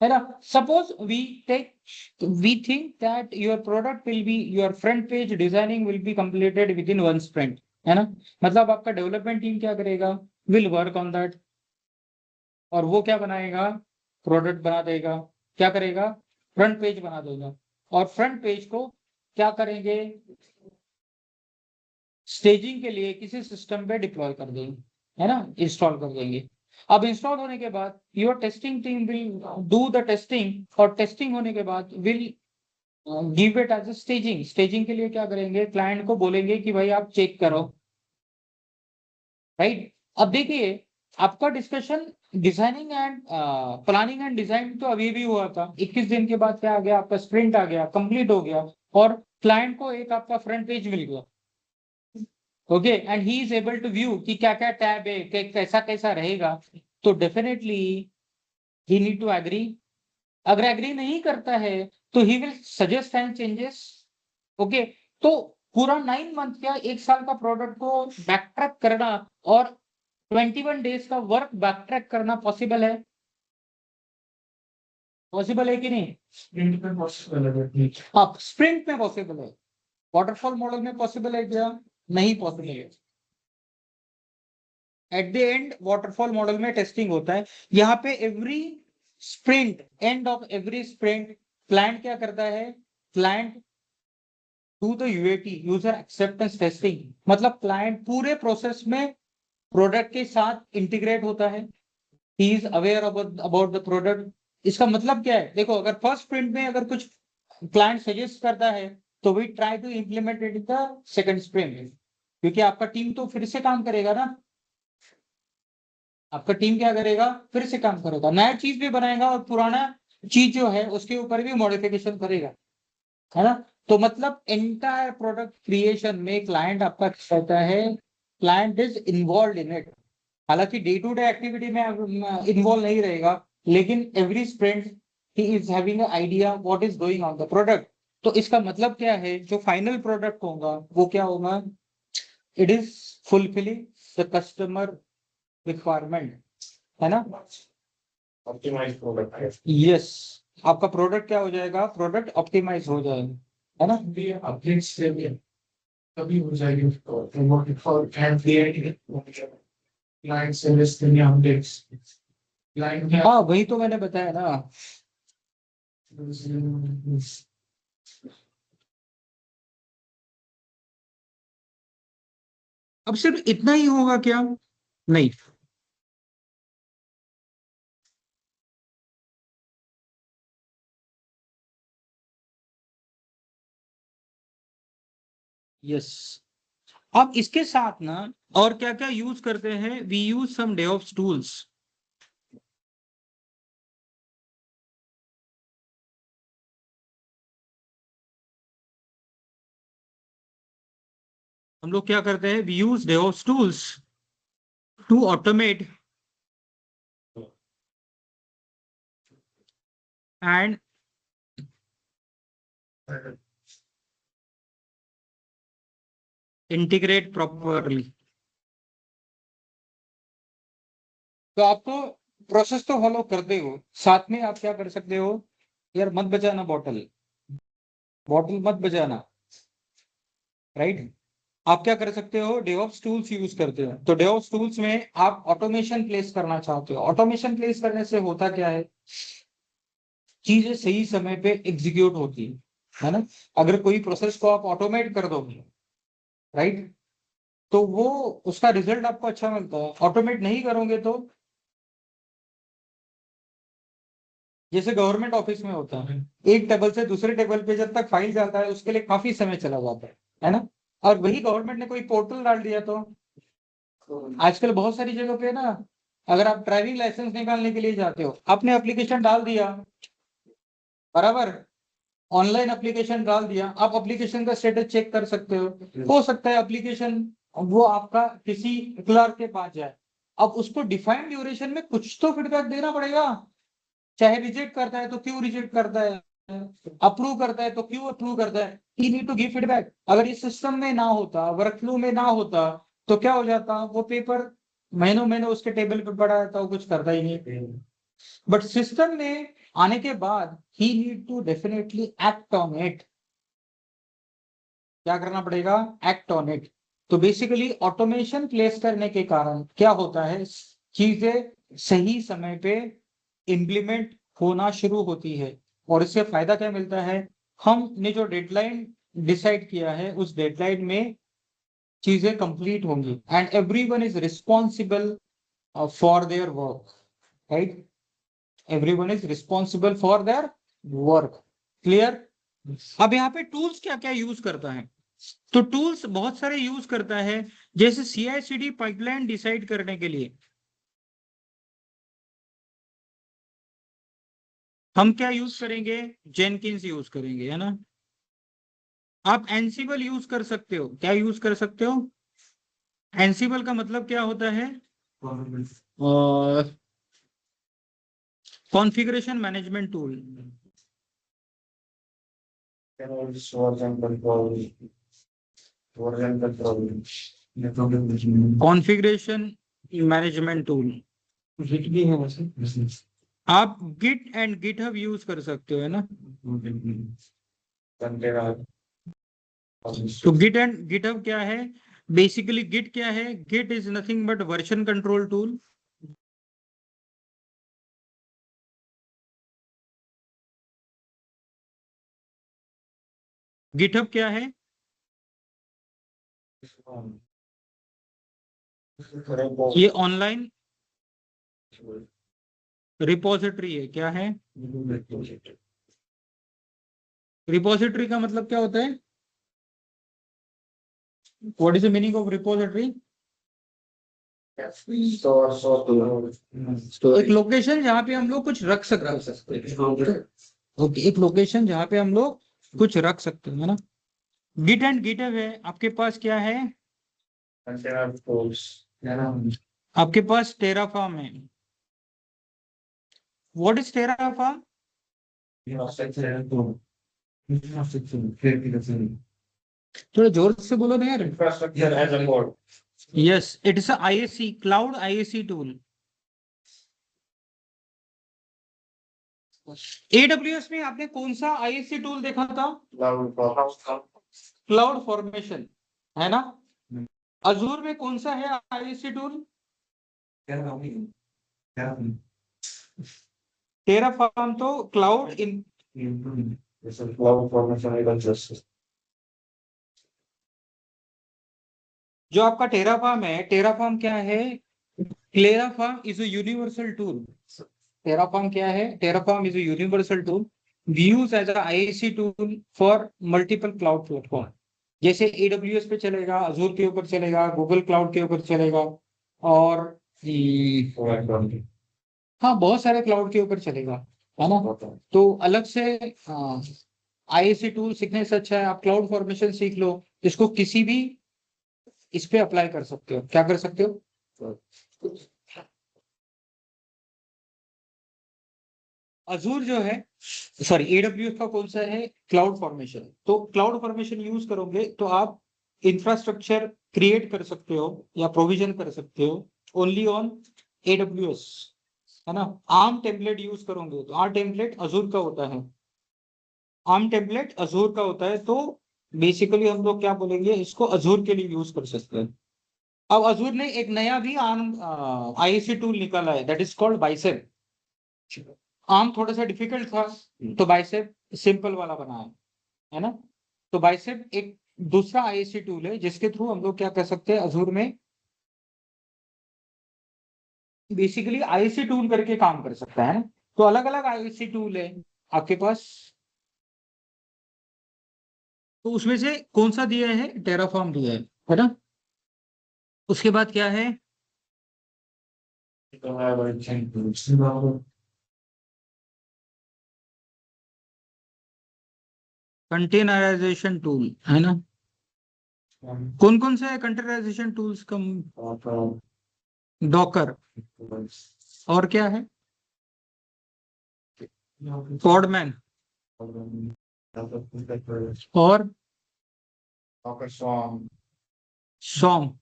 ना? Suppose we think that your product will be, your front page designing will be completed within 1 sprint, है ना? मतलब आपका डेवलपमेंट टीम क्या करेगा? विल वर्क ऑन दैट, और वो क्या बनाएगा? प्रोडक्ट बना देगा। क्या करेगा? फ्रंट पेज बना देगा, और फ्रंट पेज को क्या करेंगे? स्टेजिंग के लिए किसी सिस्टम पे डिप्लॉय कर देंगे, है ना, इंस्टॉल कर देंगे। अब इंस्टॉल होने के बाद your testing team will do the testing, और टेस्टिंग होने के बाद will give it as a staging. Staging के लिए क्या करेंगे? क्लाइंट को बोलेंगे कि भाई आप चेक करो, राइट? अब देखिए आपका discussion designing and planning and design तो अभी भी हुआ था, 21 दिन के बाद क्या आ गया? आपका स्प्रिंट आ गया, कंप्लीट हो गया, और क्लाइंट को एक आपका फ्रंट पेज मिल गया। Okay, and he is able to view कि क्या क्या टैब है, कैसा कैसा रहेगा। तो definitely he need to agree. अगर एग्री नहीं करता है तो he will suggest and changes. Okay, तो पूरा 9 मंथ या 1 साल का प्रोडक्ट को बैकट्रैक करना और 21 डेज का वर्क बैकट्रैक करना पॉसिबल है? पॉसिबल है कि नहीं? स्प्रिंट में पॉसिबल है। हाँ, स्प्रिंट में पॉसिबल है। वाटरफॉल मॉडल में पॉसिबल है क्या? नहीं पॉसिबल है। At the end waterfall model में टेस्टिंग होता है। यहाँ पे every sprint, end of every sprint client क्या करता है? Client do the UAT, user acceptance testing, मतलब क्लाइंट पूरे प्रोसेस में प्रोडक्ट के साथ इंटीग्रेट होता है। He is aware about the product. इसका मतलब क्या है? देखो अगर फर्स्ट स्प्रिंट में अगर कुछ क्लाइंट सजेस्ट करता है तो we try to implement it in the second sprint, क्योंकि आपका टीम तो फिर से काम करेगा ना। आपका टीम क्या करेगा? फिर से काम करेगा, नया चीज भी बनाएगा, और पुराना चीज जो है उसके ऊपर भी मॉडिफिकेशन करेगा, है ना? तो मतलब एंटायर प्रोडक्ट क्रिएशन में क्लाइंट आपका कहता है, client is involve in it. हालांकि डे टू डे एक्टिविटी में इन्वॉल्व नहीं रहेगा, लेकिन every sprint he is having idea what is going on the product. तो इसका मतलब क्या है? जो फाइनल प्रोडक्ट होगा वो क्या होगा? It is fulfilling the customer requirement, है ना? ऑप्टिमाइज प्रोडक्ट है। यस, आपका प्रोडक्ट क्या हो जाएगा? प्रोडक्ट ऑप्टिमाइज हो जाएगा, है ना? ये अपडेट से भी कभी हो जाएगी उसको, तो वो फॉर एंड क्लाइंट सर्विस के लिए अपडेट्स क्लाइंट क्या हाँ वही तो मैंने बताया ना। अब सिर्फ इतना ही होगा क्या? नहीं, यस। अब इसके साथ ना और क्या क्या यूज करते हैं? We use some DevOps tools. हम लोग क्या करते हैं, we use DevOps tools to automate and integrate properly. तो आपको प्रोसेस तो फॉलो करते हो, साथ में आप क्या कर सकते हो, यार मत बजाना बॉटल, बॉटल मत बजाना, राइट। आप क्या कर सकते हो, डेवऑप्स टूल्स यूज करते हो। तो डेवऑप्स टूल्स में आप ऑटोमेशन प्लेस करना चाहते हो। ऑटोमेशन प्लेस करने से होता क्या है, चीजें सही समय पे एग्जीक्यूट होती है ना। अगर कोई प्रोसेस को आप ऑटोमेट कर दोगे, राइट, तो वो उसका रिजल्ट आपको अच्छा मिलता है। ऑटोमेट नहीं करोगे तो जैसे गवर्नमेंट ऑफिस में होता है, एक टेबल से दूसरे टेबल पे जब तक फाइल जाता है उसके लिए काफी समय चला जाता है ना। और वही गवर्नमेंट ने कोई पोर्टल डाल दिया तो आजकल बहुत सारी जगह पे ना, अगर आप ड्राइविंग लाइसेंस निकालने के लिए जाते हो, आपने एप्लीकेशन डाल दिया, बराबर, ऑनलाइन एप्लीकेशन डाल दिया, आप एप्लीकेशन का स्टेटस चेक कर सकते हो सकता है एप्लीकेशन वो आपका किसी क्लर्क के पास जाए, अब उसको डिफाइंड ड्यूरेशन में कुछ तो फीडबैक देना पड़ेगा। चाहे रिजेक्ट करता है तो क्यों रिजेक्ट करता है, अप्रूव करता है तो क्यों अप्रूव करता है, ही नीड टू गिव फीडबैक। अगर इस सिस्टम में ना होता, वर्कफ्लो में ना होता, तो क्या हो जाता, वो पेपर महीनों महीनों उसके टेबल पे पड़ा रहता, वो कुछ करता ही नहीं। बट सिस्टम में आने के बाद ही need to definitely act on it. क्या करना पड़ेगा, एक्ट ऑन इट। तो बेसिकली ऑटोमेशन प्लेस करने के कारण क्या होता है, चीजें सही समय पे इम्प्लीमेंट होना शुरू होती है। और इससे फायदा क्या मिलता है, हमने जो डेडलाइन डिसाइड किया है उस डेडलाइन में चीजें कंप्लीट होंगी and everyone is responsible for their work, right. Everyone is responsible for their work. Clear. अब यहाँ पे टूल्स क्या क्या यूज करता है, तो टूल्स बहुत सारे यूज करता है। जैसे CI/CD पाइपलाइन डिसाइड करने के लिए हम क्या यूज करेंगे, जेनकिंस यूज करेंगे, है ना। आप एनसिबल यूज कर सकते हो, क्या यूज कर सकते हो, एनसिबल का मतलब क्या होता है, configuration management tool. Configuration management tool git भी है वैसे। आप गिट एंड गिटहब यूज कर सकते हो, है ना। तो गिट एंड गिटहब क्या है, बेसिकली गिट क्या है, git is nothing but version control tool. GitHub क्या है, ये ऑनलाइन रिपोजिटरी है। क्या है, रिपोजिटरी का मतलब क्या होता है, what is the meaning of repository. एक लोकेशन जहाँ पे हम लोग कुछ रख सकते हैं। ओके, एक लोकेशन जहाँ पे हम लोग कुछ रख सकते हैं, है ना। गिट एंड गिटहब है, आपके पास क्या है, आपके पास टेराफॉर्म है। व्हाट इज टेराफॉर्म, थोड़ा जोर से बोलो ना यार। Infrastructure as a code. Yes, it is IAC, cloud IAC tool. AWS में आपने कौन सा IAC टूल देखा था, क्लाउड फॉर्मेशन, है ना। अजूर में कौन सा है IAC टूल, टेराफॉर्म तो cloud in, Cloud formation is जो आपका टेराफॉर्म है, टेराफॉर्म क्या है, Terraform is a universal tool. Terraform क्या है, Terraform is a universal tool use as a IAC tool for multiple cloud platform. जैसे AWS पे चलेगा, अजूर के ऊपर चलेगा, गूगल क्लाउड के ऊपर चलेगा, और हाँ बहुत सारे क्लाउड के ऊपर चलेगा, है ना। तो अलग से IAC टूल सीखने से अच्छा है आप क्लाउड फॉर्मेशन सीख लो, इसको किसी भी इस पे अप्लाई कर सकते हो। क्या कर सकते हो? अजूर जो है, सॉरी, एडब्ल्यूएस का कौन सा है? Cloud formation. तो क्लाउड फॉर्मेशन यूज करोगे तो आप इंफ्रास्ट्रक्चर क्रिएट कर सकते हो या प्रोविजन कर सकते हो ओनली ऑन एडब्ल्यूएस, है ना। आर्म टेम्पलेट यूज करोगे तो आर्म टेम्पलेट अजूर का होता है, आर्म टेम्पलेट अजूर का होता है। तो बेसिकली हम लोग क्या बोलेंगे, इसको अजूर के लिए यूज कर सकते हैं। अब अजूर ने एक नया भी आर्म आईएसी टूल निकाला है, that is called bicep. Arm थोड़ा सा डिफिकल्ट था तो बाइसेप सिंपल वाला बना है ना। तो बाइसेप एक दूसरा आईएसी टूल है जिसके थ्रू हम लोग क्या कर सकते हैं, अजूर में बेसिकली आईएसी टूल करके काम कर सकता है ना। तो अलग अलग आईएसी टूल है आपके पास, तो उसमें से कौन सा दिया है? टेराफॉर्म दिया है ना। उसके बाद क्या है? कंटेनराइजेशन टूल, है ना। कौन कौन से है कंटेनराइजेशन टूल्स का? डॉकर, और क्या है? पॉडमैन, और सॉम,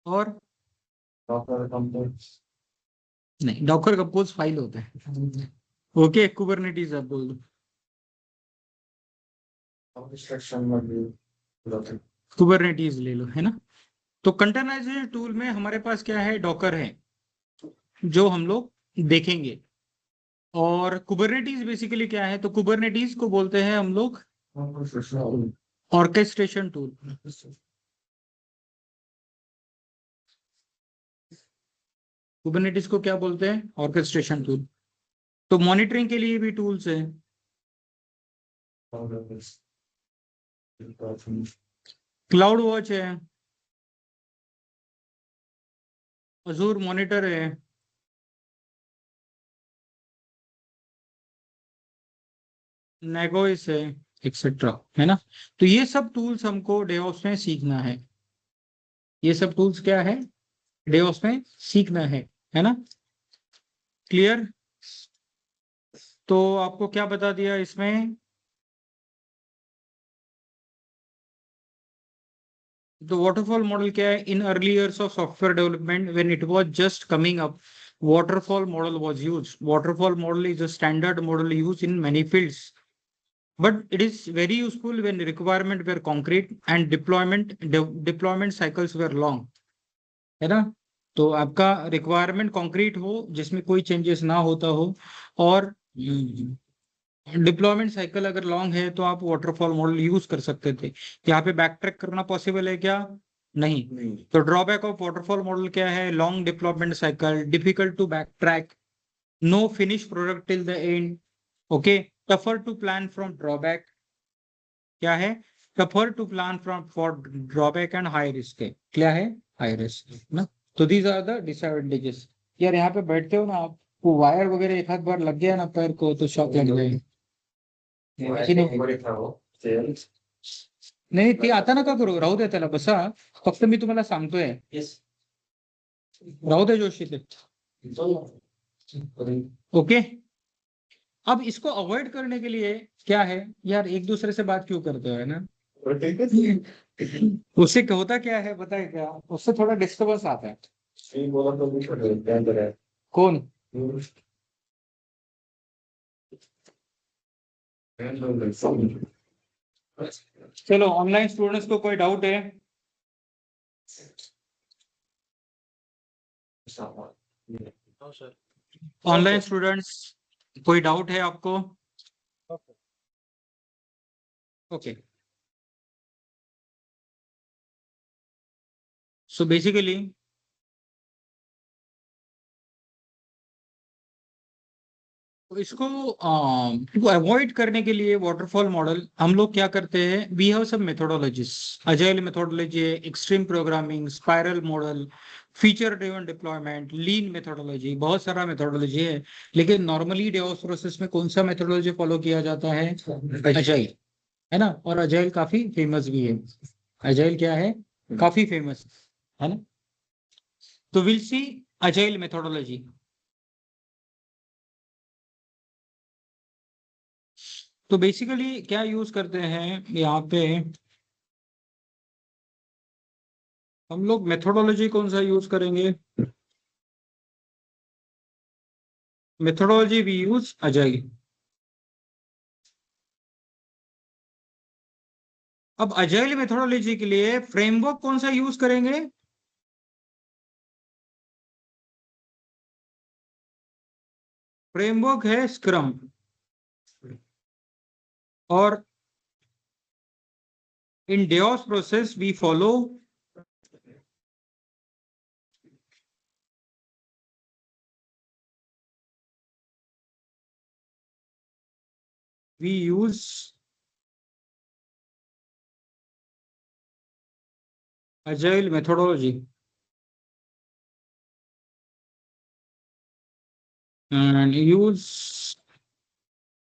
और नहीं, डॉकर कंपोज फाइल होता है। ओके, कुबरनेटीज आप बोल दो, कुबरनेटीज ले लो, है ना। तो कंटेनराइजेशन टूल में हमारे पास क्या है? डॉकर है जो हम लोग देखेंगे। और कुबरनेटीज बेसिकली क्या है? तो कुबरनेटीज को बोलते हैं हम लोग ऑर्केस्ट्रेशन टूल। कुबरनेटीज को क्या बोलते हैं? Orchestration tool. तो मॉनिटरिंग के लिए भी टूल्स है, क्लाउड वॉच है, अजूर मॉनिटर है, नेगोइस है, एक्सेट्रा, है ना। तो ये सब टूल्स हमको डेवऑप्स में सीखना है। ये सब टूल्स क्या है? डेवऑप्स में सीखना है ना। क्लियर? तो आपको क्या बता दिया इसमें? तो वाटरफॉल मॉडल क्या है? In early years of software development when it was just coming up, waterfall model was used. Waterfall model is a standard model used in many fields, but it is very useful when requirements were concrete and deployment cycles were long, है ना। तो आपका रिक्वायरमेंट कॉन्क्रीट हो जिसमें कोई चेंजेस ना होता हो, और डिप्लॉयमेंट साइकिल अगर लॉन्ग है तो आप वाटरफॉल मॉडल यूज कर सकते थे। यहाँ पे बैक ट्रैक करना पॉसिबल है क्या? नहीं। तो ड्रॉबैक ऑफ वाटरफॉल मॉडल क्या है? Long deployment cycle, difficult to backtrack, no finish product till the end, okay, tougher to plan from drawback. क्या है? Tougher to plan from for drawback and high risk है। क्या है? हाई रिस्क ना। तो दीज आर द डिसएडवांटेजेस। यार यहाँ पे बैठते हो ना आप, वो वायर वगैरह एक आध बार लग गया ना पैर को तो शॉक लग जाएगी। नाही ते आता नका करू, राहू दे त्याला, बसा. फक्त मी तुम्हाला सांगतोय, राहू दे जोशी ते. ओके, अब इसको अवॉइड करने के लिए क्या है यार, एक दूसरे से बात क्यों करते हो, है ना। उससे होता क्या है पता है क्या? उससे थोड़ा डिस्टर्बेंस आता है। कौन? चलो, ऑनलाइन स्टूडेंट्स को कोई डाउट है? ऑनलाइन स्टूडेंट्स कोई डाउट है आपको? ओके, सो बेसिकली तो इसको अवॉइड करने के लिए वाटरफॉल मॉडल हम लोग क्या करते हैं, we have some methodologies. Agile methodology है, extreme programming, spiral model, feature driven deployment, lean methodology, बहुत सारा मेथोडोलॉजी है। लेकिन नॉर्मली डेवऑप्स प्रोसेस में कौन सा मेथोडोलॉजी फॉलो किया जाता है? अजाइल, है ना। और अजाइल काफी फेमस भी है। अजाइल क्या है, काफी फेमस है ना। तो विल सी अजाइल मेथोडोलॉजी। तो बेसिकली क्या यूज करते हैं यहाँ पे हम लोग, मेथोडोलॉजी कौन सा यूज करेंगे, मेथोडोलॉजी वी यूज अजाइल। अब अजाइल मेथोडोलॉजी के लिए फ्रेमवर्क कौन सा यूज करेंगे, फ्रेमवर्क है स्क्रम। और in DevOps process we follow we use agile methodology and use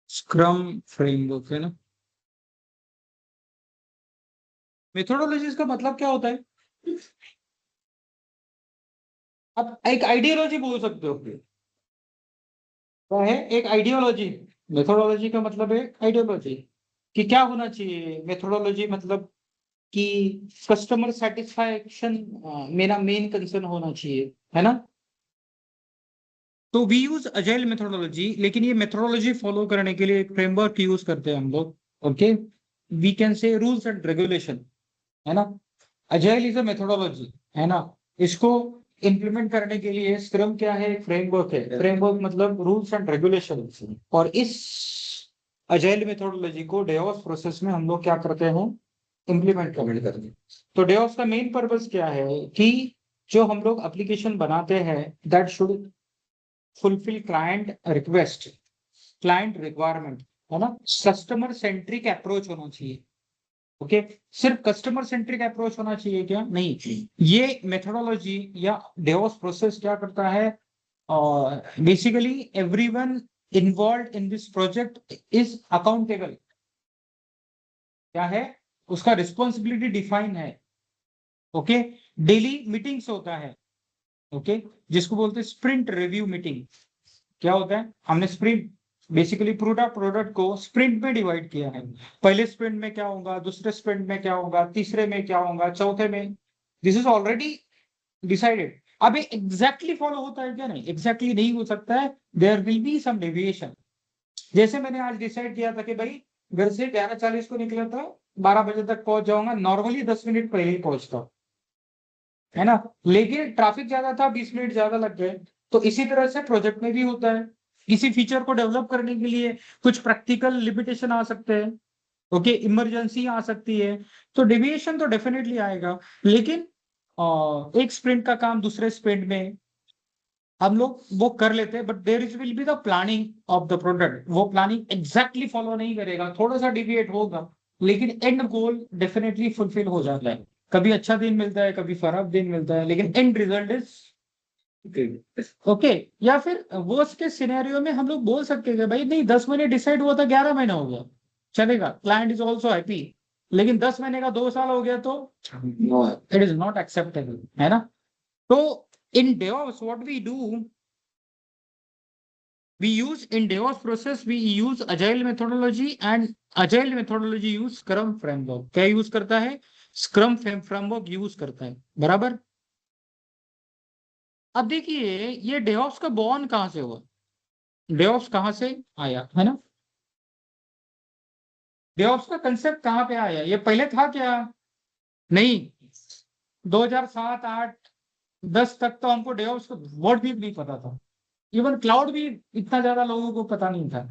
scrum framework, है ना। मेथोडोलॉजीज का मतलब क्या होता है, आप एक आइडियोलॉजी बोल सकते हो। क्या है, एक आइडियोलॉजी। मेथोडोलॉजी का मतलब है आइडियोलॉजी कि क्या होना चाहिए। मेथोडोलॉजी मतलब कि कस्टमर सेटिस्फैक्शन मेरा मेन कंसर्न होना चाहिए, है ना। तो वी यूज अजाइल मेथोडोलॉजी, लेकिन ये मेथोडोलॉजी फॉलो करने के लिए एक फ्रेमवर्क यूज करते हैं हम लोग। Okay, we can say rules and regulation, है ना। अजाइल इज अ मेथोडोलॉजी, है ना। इसको इंप्लीमेंट करने के लिए स्क्रम क्या है, फ्रेमवर्क है। फ्रेमवर्क मतलब रूल्स एंड रेगुलेशन। और इस अजाइल मेथोडोलॉजी को डेवॉप्स प्रोसेस में हम लोग क्या करते हैं, इंप्लीमेंट करते हैं। तो डेवॉप्स का मेन पर्पस क्या है कि जो हम लोग एप्लीकेशन बनाते हैं that should fulfil client request, client requirement, है ना। कस्टमर सेंट्रिक अप्रोच होना चाहिए। ओके, सिर्फ कस्टमर सेंट्रिक अप्रोच होना चाहिए क्या, नहीं। ये मेथोडोलॉजी या डेवॉप्स प्रोसेस क्या करता है, basically everyone involve in this project is accountable. क्या है, उसका रिस्पॉन्सिबिलिटी डिफाइन है। ओके, डेली मीटिंग्स होता है। ओके, जिसको बोलते हैं स्प्रिंट रिव्यू मीटिंग। क्या होता है, हमने स्प्रिंट बेसिकली पूरा प्रोडक्ट को स्प्रिंट में डिवाइड किया है। पहले स्प्रिंट में क्या होगा, दूसरे स्प्रिंट में क्या होगा, तीसरे में क्या होगा, चौथे में। This is already decided. अब ये एग्जैक्टली फॉलो होता है क्या, नहीं, एग्जैक्टली नहीं हो सकता है। There will be some deviation. जैसे मैंने आज डिसाइड किया था कि भाई घर से 11:40 को निकला था, 12 बजे तक पहुंच जाऊंगा, नॉर्मली 10 मिनट पहले ही पहुंचता, है ना। लेकिन ट्रैफिक ज्यादा था, 20 मिनट ज्यादा लग गए। तो इसी तरह से प्रोजेक्ट में भी होता है। किसी फीचर को डेवलप करने के लिए कुछ प्रैक्टिकल लिमिटेशन आ सकते हैं। ओके, इमरजेंसी आ सकती है, तो डेविएशन तो डेफिनेटली आएगा। लेकिन एक स्प्रिंट का काम दूसरे स्प्रिंट में हम लोग वो कर लेते हैं, but there is will be the planning of the product. वो प्लानिंग एग्जैक्टली फॉलो नहीं करेगा, थोड़ा सा डिविएट होगा, लेकिन एंड गोल डेफिनेटली फुलफिल हो जाता है। कभी अच्छा दिन मिलता है, कभी खराब दिन मिलता है, लेकिन एंड रिजल्ट इज ओके। या फिर वर्स्ट के सिनेरियो में हम लोग बोल सकते हैं कि भाई नहीं, 10 महीने डिसाइड हुआ था, 11 महीना हो गया, चलेगा, क्लाइंट इज ऑल्सो हैप्पी। लेकिन 10 महीने का 2 साल हो गया तो इट इज नॉट एक्सेप्टेबल, है ना। तो in DevOps, what we do, we use in DevOps process, we use agile methodology, and agile methodology use Scrum framework। क्या यूज करता है, Scrum framework यूज करता है, बराबर। अब देखिए ये DevOps का बॉर्न कहां से हुआ, DevOps कहां से आया, है ना। DevOps का कंसेप्ट कहां पे आया, ये पहले था क्या, नहीं। 2007, 8, 10 तक तो हमको DevOps का वर्ड भी नहीं पता था। इवन क्लाउड भी इतना ज्यादा लोगों को पता नहीं था।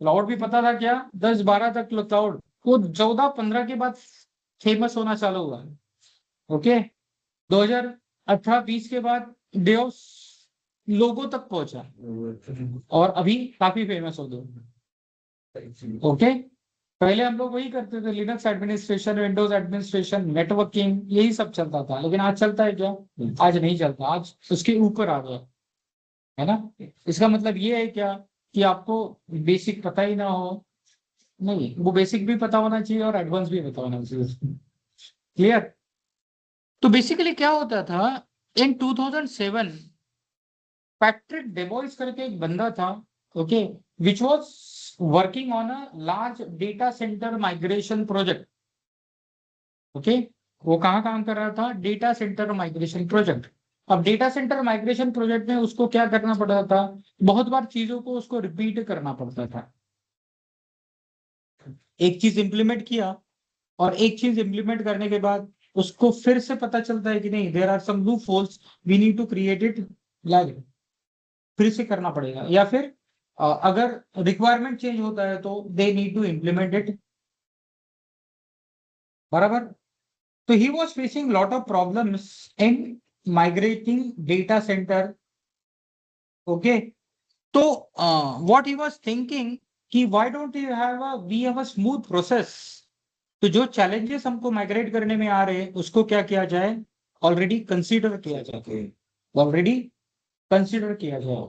क्लाउड भी पता था क्या, 10-12 तक क्लाउड, वो 14-15 के बाद फेमस होना चालू हुआ। ओके, 2018-20 के बाद डेव्स लोगों तक पहुंचा, और अभी काफी फेमस हो गए। ओके, पहले हम लोग वही करते थे, Linux administration, Windows administration, networking, यही सब चलता था। लेकिन आज चलता है क्या, आज नहीं चलता, आज उसके ऊपर आ गया, है ना। इसका मतलब ये है क्या कि आपको बेसिक पता ही ना हो, नहीं, वो बेसिक भी पता होना चाहिए और एडवांस भी पता होना चाहिए। क्लियर। तो बेसिकली क्या होता था, इन 2007 पैट्रिक डेबॉइस करके एक बंदा था, okay, which was working on a large data centre migration project. Okay, वो कहाँ काम कर रहा था, डेटा सेंटर माइग्रेशन प्रोजेक्ट। अब डेटा सेंटर माइग्रेशन प्रोजेक्ट में उसको क्या करना पड़ता था, बहुत बार चीजों को उसको रिपीट करना पड़ता था। एक चीज इंप्लीमेंट किया और एक चीज इंप्लीमेंट करने के बाद उसको फिर से पता चलता है कि नहीं, there are some loopholes, we need to create it, like फिर से करना पड़ेगा। या फिर अगर रिक्वायरमेंट चेंज होता है तो they need to implement it, बराबर। तो he was facing lot of problems in migrating data center. Okay, तो व्हाट ही वाज थिंकिंग कि why don't you have a we have a smooth process. तो जो चैलेंजेस हमको माइग्रेट करने में आ रहे हैं उसको क्या किया जाए, ऑलरेडी कंसीडर किया जाए, ऑलरेडी कंसीडर किया जाए।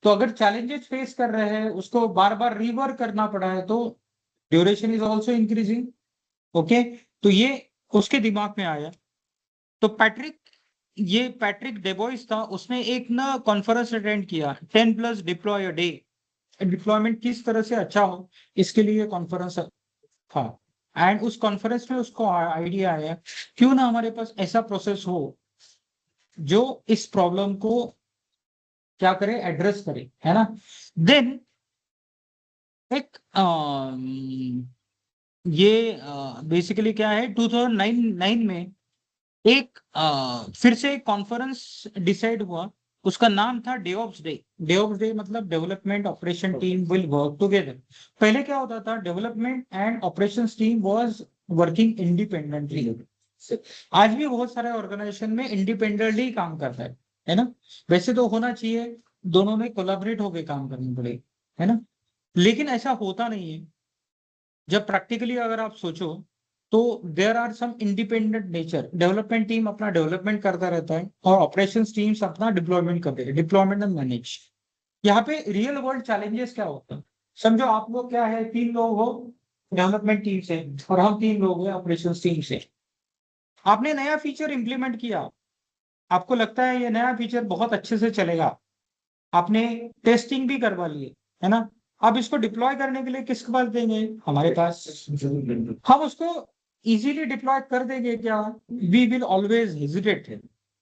तो अगर चैलेंजेस फेस कर रहे हैं उसको बार बार रिवर्क करना पड़ा है तो duration is also increasing. Okay, तो ये उसके दिमाग में आया। तो पैट्रिक डेबॉइस था, उसने एक ना कॉन्फ्रेंस अटेंड किया, 10 plus deploy a day, deployment किस तरह से अच्छा हो इसके लिए कॉन्फ्रेंस था। एंड उस कॉन्फ्रेंस में उसको आइडिया आया, क्यों ना हमारे पास ऐसा प्रोसेस हो जो इस प्रॉब्लम को क्या करे, एड्रेस करे, है ना। देन एक ये बेसिकली क्या है, 2009 में एक फिर से एक कॉन्फ्रेंस डिसाइड हुआ, उसका नाम था डेवऑप्स डे। डेवऑप्स डे मतलब development operation team will work together. पहले क्या होता था, development and operations team was working independently. आज भी बहुत सारे ऑर्गेनाइजेशन में इंडिपेंडेंटली काम करता है ना। वैसे तो होना चाहिए दोनों में कोलैबोरेट होकर काम करनी पड़े, है ना, लेकिन ऐसा होता नहीं है। जब प्रैक्टिकली अगर आप सोचो तो there are some independent nature, development team अपना डेवलपमेंट करता रहता है और ऑपरेशंस टीम्स अपना डिप्लॉयमेंट करते हैं, डिप्लॉयमेंट एंड मैनेज। यहाँ पे रियल वर्ल्ड चैलेंजेस क्या होता है, समझो आप लोग क्या है, 3 लोग हो डेवलपमेंट टीम से और हम 3 लोग हैं ऑपरेशंस टीम से। आपने नया फीचर इंप्लीमेंट किया, आपको लगता है ये नया फीचर बहुत अच्छे से चलेगा, आपने टेस्टिंग भी करवा ली है ना। अब इसको डिप्लॉय करने के लिए किसके पास देंगे, हमारे पास। हम उसको इजीली डिप्लॉय कर देंगे क्या, वी विल ऑलवेज हेजिटेट।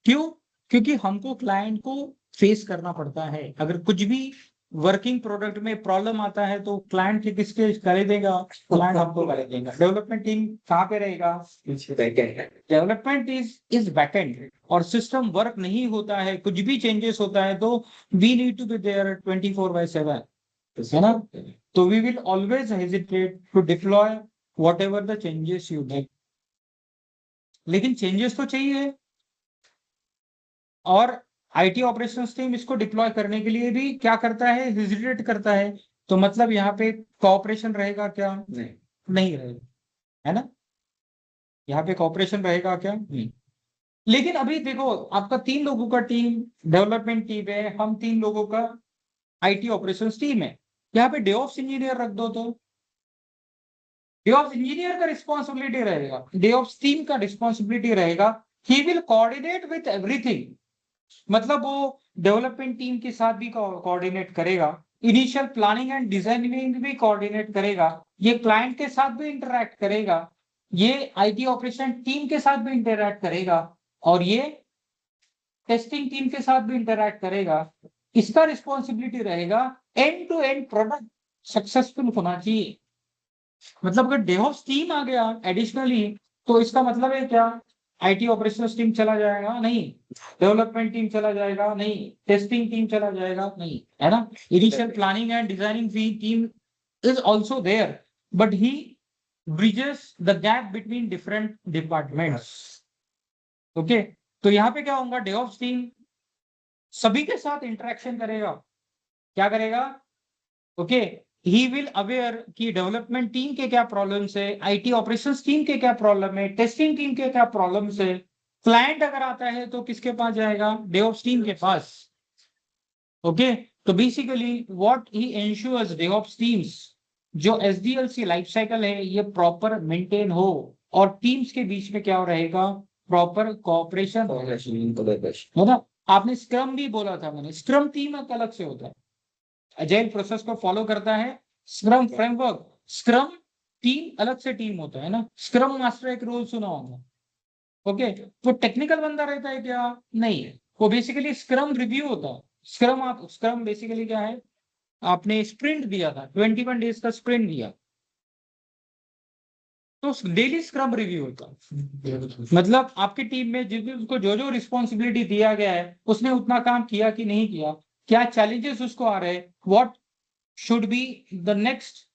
क्यों, क्योंकि हमको क्लाइंट को फेस करना पड़ता है। अगर कुछ भी वर्किंग प्रोडक्ट में प्रॉब्लम आता है तो क्लाइंट किसके करे देगा, क्लाइंट हमको करे देगा। डेवलपमेंट टीम कहाँ पे रहेगा, डेवलपमेंट इज बैकएंड, और सिस्टम वर्क नहीं होता है, कुछ भी चेंजेस होता है तो we need to be there 24/7, है ना। तो we will always hesitate to deploy whatever the changes you make. लेकिन चेंजेस तो चाहिए, और आईटी ऑपरेशंस टीम इसको डिप्लॉय करने के लिए भी क्या करता है, हेजिटेट करता है। तो मतलब यहाँ पे कोऑपरेशन रहेगा क्या, नहीं रहेगा, है ना। यहाँ पे कोऑपरेशन रहेगा क्या, नहीं। लेकिन अभी देखो, आपका 3 लोगों का टीम डेवलपमेंट टीम है, हम 3 लोगों का आईटी ऑपरेशंस टीम है। यहाँ पे डेवऑप्स इंजीनियर रख दो तो डेवऑप्स इंजीनियर का रिस्पॉन्सिबिलिटी रहेगा, डेवऑप्स टीम का रिस्पॉन्सिबिलिटी रहेगा, he will coordinate with everything. मतलब वो डेवलपमेंट टीम के साथ भी कोऑर्डिनेट करेगा, इनिशियल प्लानिंग एंड डिजाइनिंग भी कोऑर्डिनेट करेगा, ये क्लाइंट के साथ भी इंटरैक्ट करेगा, ये आईटी ऑपरेशन टीम के साथ भी इंटरैक्ट करेगा, और ये टेस्टिंग टीम के साथ भी इंटरैक्ट करेगा। इसका रिस्पॉन्सिबिलिटी रहेगा end to end product successful होना चाहिए। मतलब अगर डेवऑप्स टीम आ गया एडिशनली तो इसका मतलब है क्या, आईटी ऑपरेशंस टीम चला जाएगा नहीं, डेवलपमेंट टीम चला जाएगा नहीं, टेस्टिंग टीम चला जाएगा नहीं, है ना। Initial planning and designing team is also there, but he bridges the gap between different departments. Okay, तो यहाँ पे क्या होगा, डेवऑप्स टीम सभी के साथ इंटरेक्शन करेगा, क्या करेगा, ओके, ही विल अवेयर कि डेवलपमेंट टीम के क्या प्रॉब्लम्स है, आईटी ऑपरेशंस टीम के क्या प्रॉब्लम है, टेस्टिंग टीम के क्या प्रॉब्लम्स है। क्लाइंट अगर आता है तो किसके पास जाएगा, डेवऑप्स टीम के पास। ओके, तो basically what he ensures, DevOps teams जो एसडीएलसी लाइफ साइकिल है ये प्रॉपर मेंटेन हो, और टीम्स के बीच में क्या रहेगा, प्रॉपर कोऑपरेशन कोलैबोरेशन। है ना। आपने स्क्रम भी बोला था मैंने, स्क्रम टीम एक अलग से होता है, अजाइल प्रोसेस को फॉलो करता है स्क्रम फ्रेमवर्क, स्क्रम टीम अलग से टीम होता है ना। स्क्रम मास्टर एक रोल सुना होगा, ओके। तो टेक्निकल बंदा रहता है क्या, नहीं, वो बेसिकली स्क्रम रिव्यू होता है। स्क्रम बेसिकली क्या है, आपने स्प्रिंट दिया था, 21 डेज का स्प्रिंट दिया, तो डेली स्क्रम रिव्यू होता है। मतलब आपकी टीम में जिस दिन उसको जो जो रिस्पॉन्सिबिलिटी दिया गया है उसने उतना काम किया कि नहीं किया, क्या चैलेंजेस उसको आ रहे हैं, what should be the next,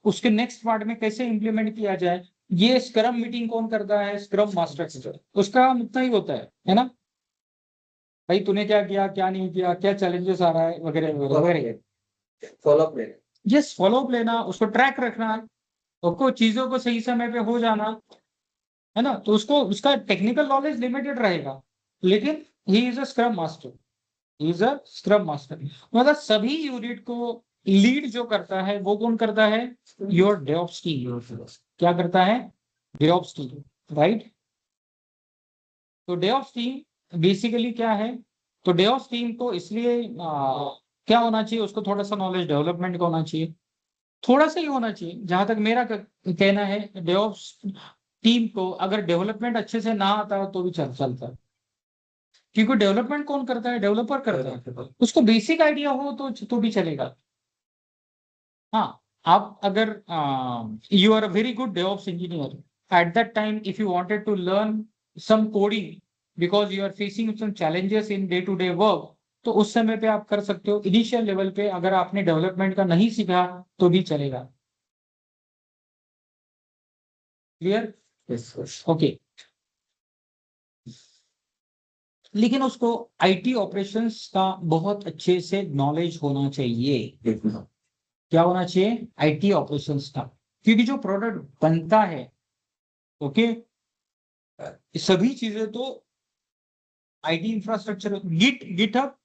उसके नेक्स्ट पार्ट में कैसे इंप्लीमेंट किया जाए। ये स्क्रम मीटिंग कौन करता है, स्क्रम मास्टर, उसका काम उतना ही होता है ना। भाई तूने क्या किया, क्या नहीं किया, क्या चैलेंजेस आ रहा है, वगैरह वगैरह। फॉलोअप लेना। यस, फॉलोअप लेना, उसको ट्रैक रखना, उसको चीजों को सही समय पे हो जाना, है ना। तो उसको उसका टेक्निकल नॉलेज लिमिटेड रहेगा, लेकिन he is a scrum master, he is a scrum master. मतलब सभी यूनिट को लीड जो करता है वो कौन करता है, योर डेवऑप्स टीम। क्या करता है, डेवऑप्स टीम, राइट। तो डेवऑप्स टीम बेसिकली क्या है, तो डेवऑप्स टीम को इसलिए क्या होना चाहिए, उसको थोड़ा सा नॉलेज डेवलपमेंट का होना चाहिए, थोड़ा सा ही होना चाहिए जहां तक मेरा कहना है। डेवऑप्स टीम को अगर डेवलपमेंट अच्छे से ना आता हो तो भी चलता है, क्योंकि डेवलपमेंट कौन करता है, डेवलपर करता है। उसको बेसिक आइडिया हो तो भी चलेगा। हाँ, आप अगर you are a very good DevOps engineer, at that time if you wanted to learn some coding because you are facing some challenges in day to day work, तो उस समय पे आप कर सकते हो। इनिशियल लेवल पे अगर आपने डेवलपमेंट का नहीं सीखा तो भी चलेगा। Clear, okay. लेकिन उसको आईटी ऑपरेशंस का बहुत अच्छे से नॉलेज होना चाहिए। क्या होना चाहिए, आईटी ऑपरेशंस का, क्योंकि जो प्रोडक्ट बनता है, ओके, सभी चीजें तो IT infrastructure, GitHub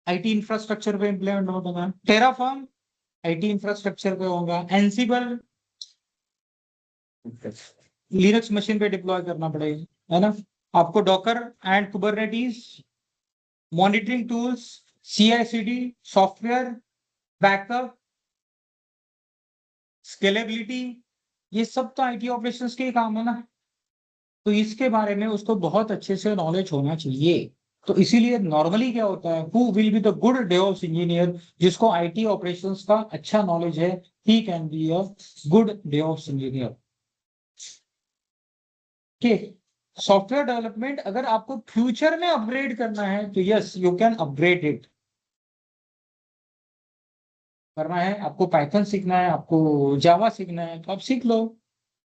IT infrastructure पे इम्प्लीमेंट होगा, टेराफॉर्म आईटी इंफ्रास्ट्रक्चर पे होगा, एनसिबल लिनक्स मशीन पे डिप्लॉय करना पड़ेगा, है ना। आपको Docker and Kubernetes, monitoring tools, CI/CD software, backup, scalability, ये सब तो आईटी ऑपरेशंस के ही काम है ना। तो इसके बारे में उसको बहुत अच्छे से नॉलेज होना चाहिए। तो इसीलिए नॉर्मली क्या होता है, who will be the good DevOps engineer, जिसको आईटी ऑपरेशंस का अच्छा नॉलेज है, he can be a good DevOps engineer. के सॉफ्टवेयर डेवलपमेंट अगर आपको फ्यूचर में अपग्रेड करना है तो yes you can upgrade it, करना है आपको, पाइथन सीखना है, आपको जावा सीखना है तो आप सीख लो,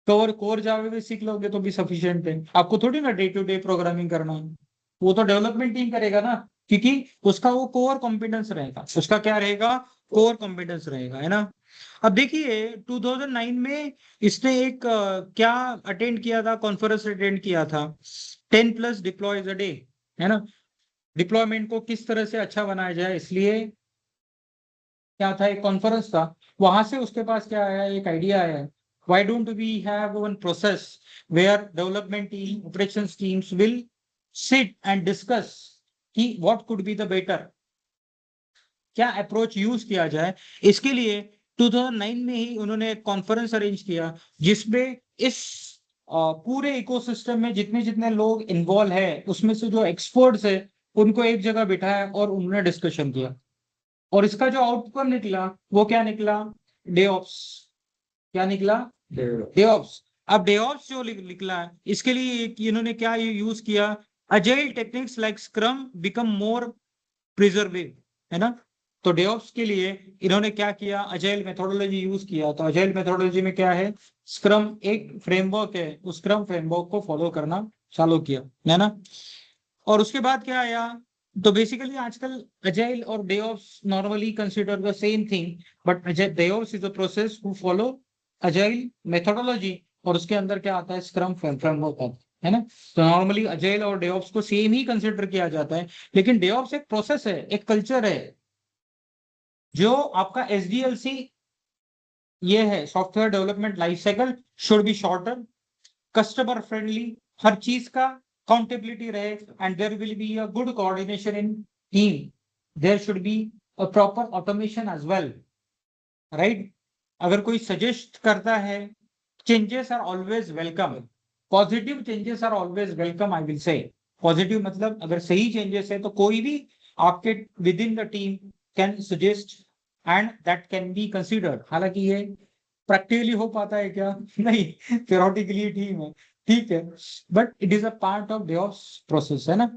कोर जावा भी सीख लोगे तो भी सफिशिएंट है। आपको थोड़ी ना डे टू डे प्रोग्रामिंग करना है, वो तो डेवलपमेंट टीम करेगा ना, क्योंकि उसका वो कोर कॉम्पिटेंस रहेगा, उसका क्या रहेगा, कोर कॉम्पिटेंस रहेगा, है ना। अब देखिए 2009 में इसने एक क्या अटेंड किया था, कॉन्फ्रेंस अटेंड किया था, 10+ डिप्लॉयज अ डे, है ना। डिप्लॉयमेंट को किस तरह से अच्छा बनाया जाए, इसलिए क्या था, एक कॉन्फ्रेंस था, वहां से उसके पास क्या आया, एक आइडिया आया, why don't we have one process where development team, operations teams will sit and discuss कि what could be the better, क्या अप्रोच यूज किया जाए। इसके लिए 2009 में ही उन्होंने एक कॉन्फ्रेंस अरेंज किया, जिसमें इस पूरे इकोसिस्टम में जितने जितने लोग इन्वॉल्व है उसमें से जो एक्सपर्ट्स है उनको एक जगह बिठाया और उन्होंने डिस्कशन किया, और इसका जो आउटकम निकला वो क्या निकला, डेओप्स। क्या निकला, डेओप्स। अब डेओप्स जो निकला है इसके लिए इन्होंने क्या यूज किया, agile techniques like scrum become more preservative, है ना। तो डेओप्स के लिए इन्होंने क्या किया, अजाइल मेथोडोलॉजी यूज किया। तो अजाइल मेथोडोलॉजी में क्या है, स्क्रम एक फ्रेमवर्क है, उस स्क्रम फ्रेमवर्क को फॉलो करना चालू किया, है ना। और उसके बाद क्या आया, तो बेसिकली आजकल अजाइल और DevOps normally consider the same thing, but DevOps is a process who follow agile methodology, और उसके अंदर क्या आता है, स्क्रम फ्रेमवर्क आता है ना। तो नॉर्मली अजाइल और डेओप्स को सेम ही कंसिडर किया जाता है, लेकिन डेओप्स एक प्रोसेस है, एक कल्चर है, जो आपका SDLC ये है software development life cycle should be shorter, customer friendly, हर चीज का काउंटेबिलिटी रहे, and there will be a good coordination in team, there should be a proper automation as well, right? अगर कोई सजेस्ट करता है, changes are always welcome, positive changes are always welcome, I will say. Positive मतलब अगर सही चेंजेस है तो कोई भी आपके within the team can suggest and that can be considered. हालांकि ये प्रैक्टिकली हो पाता है क्या? नहीं, थियोरेटिकली टीम है, ठीक है, but it is a part of DevOps process, है ना।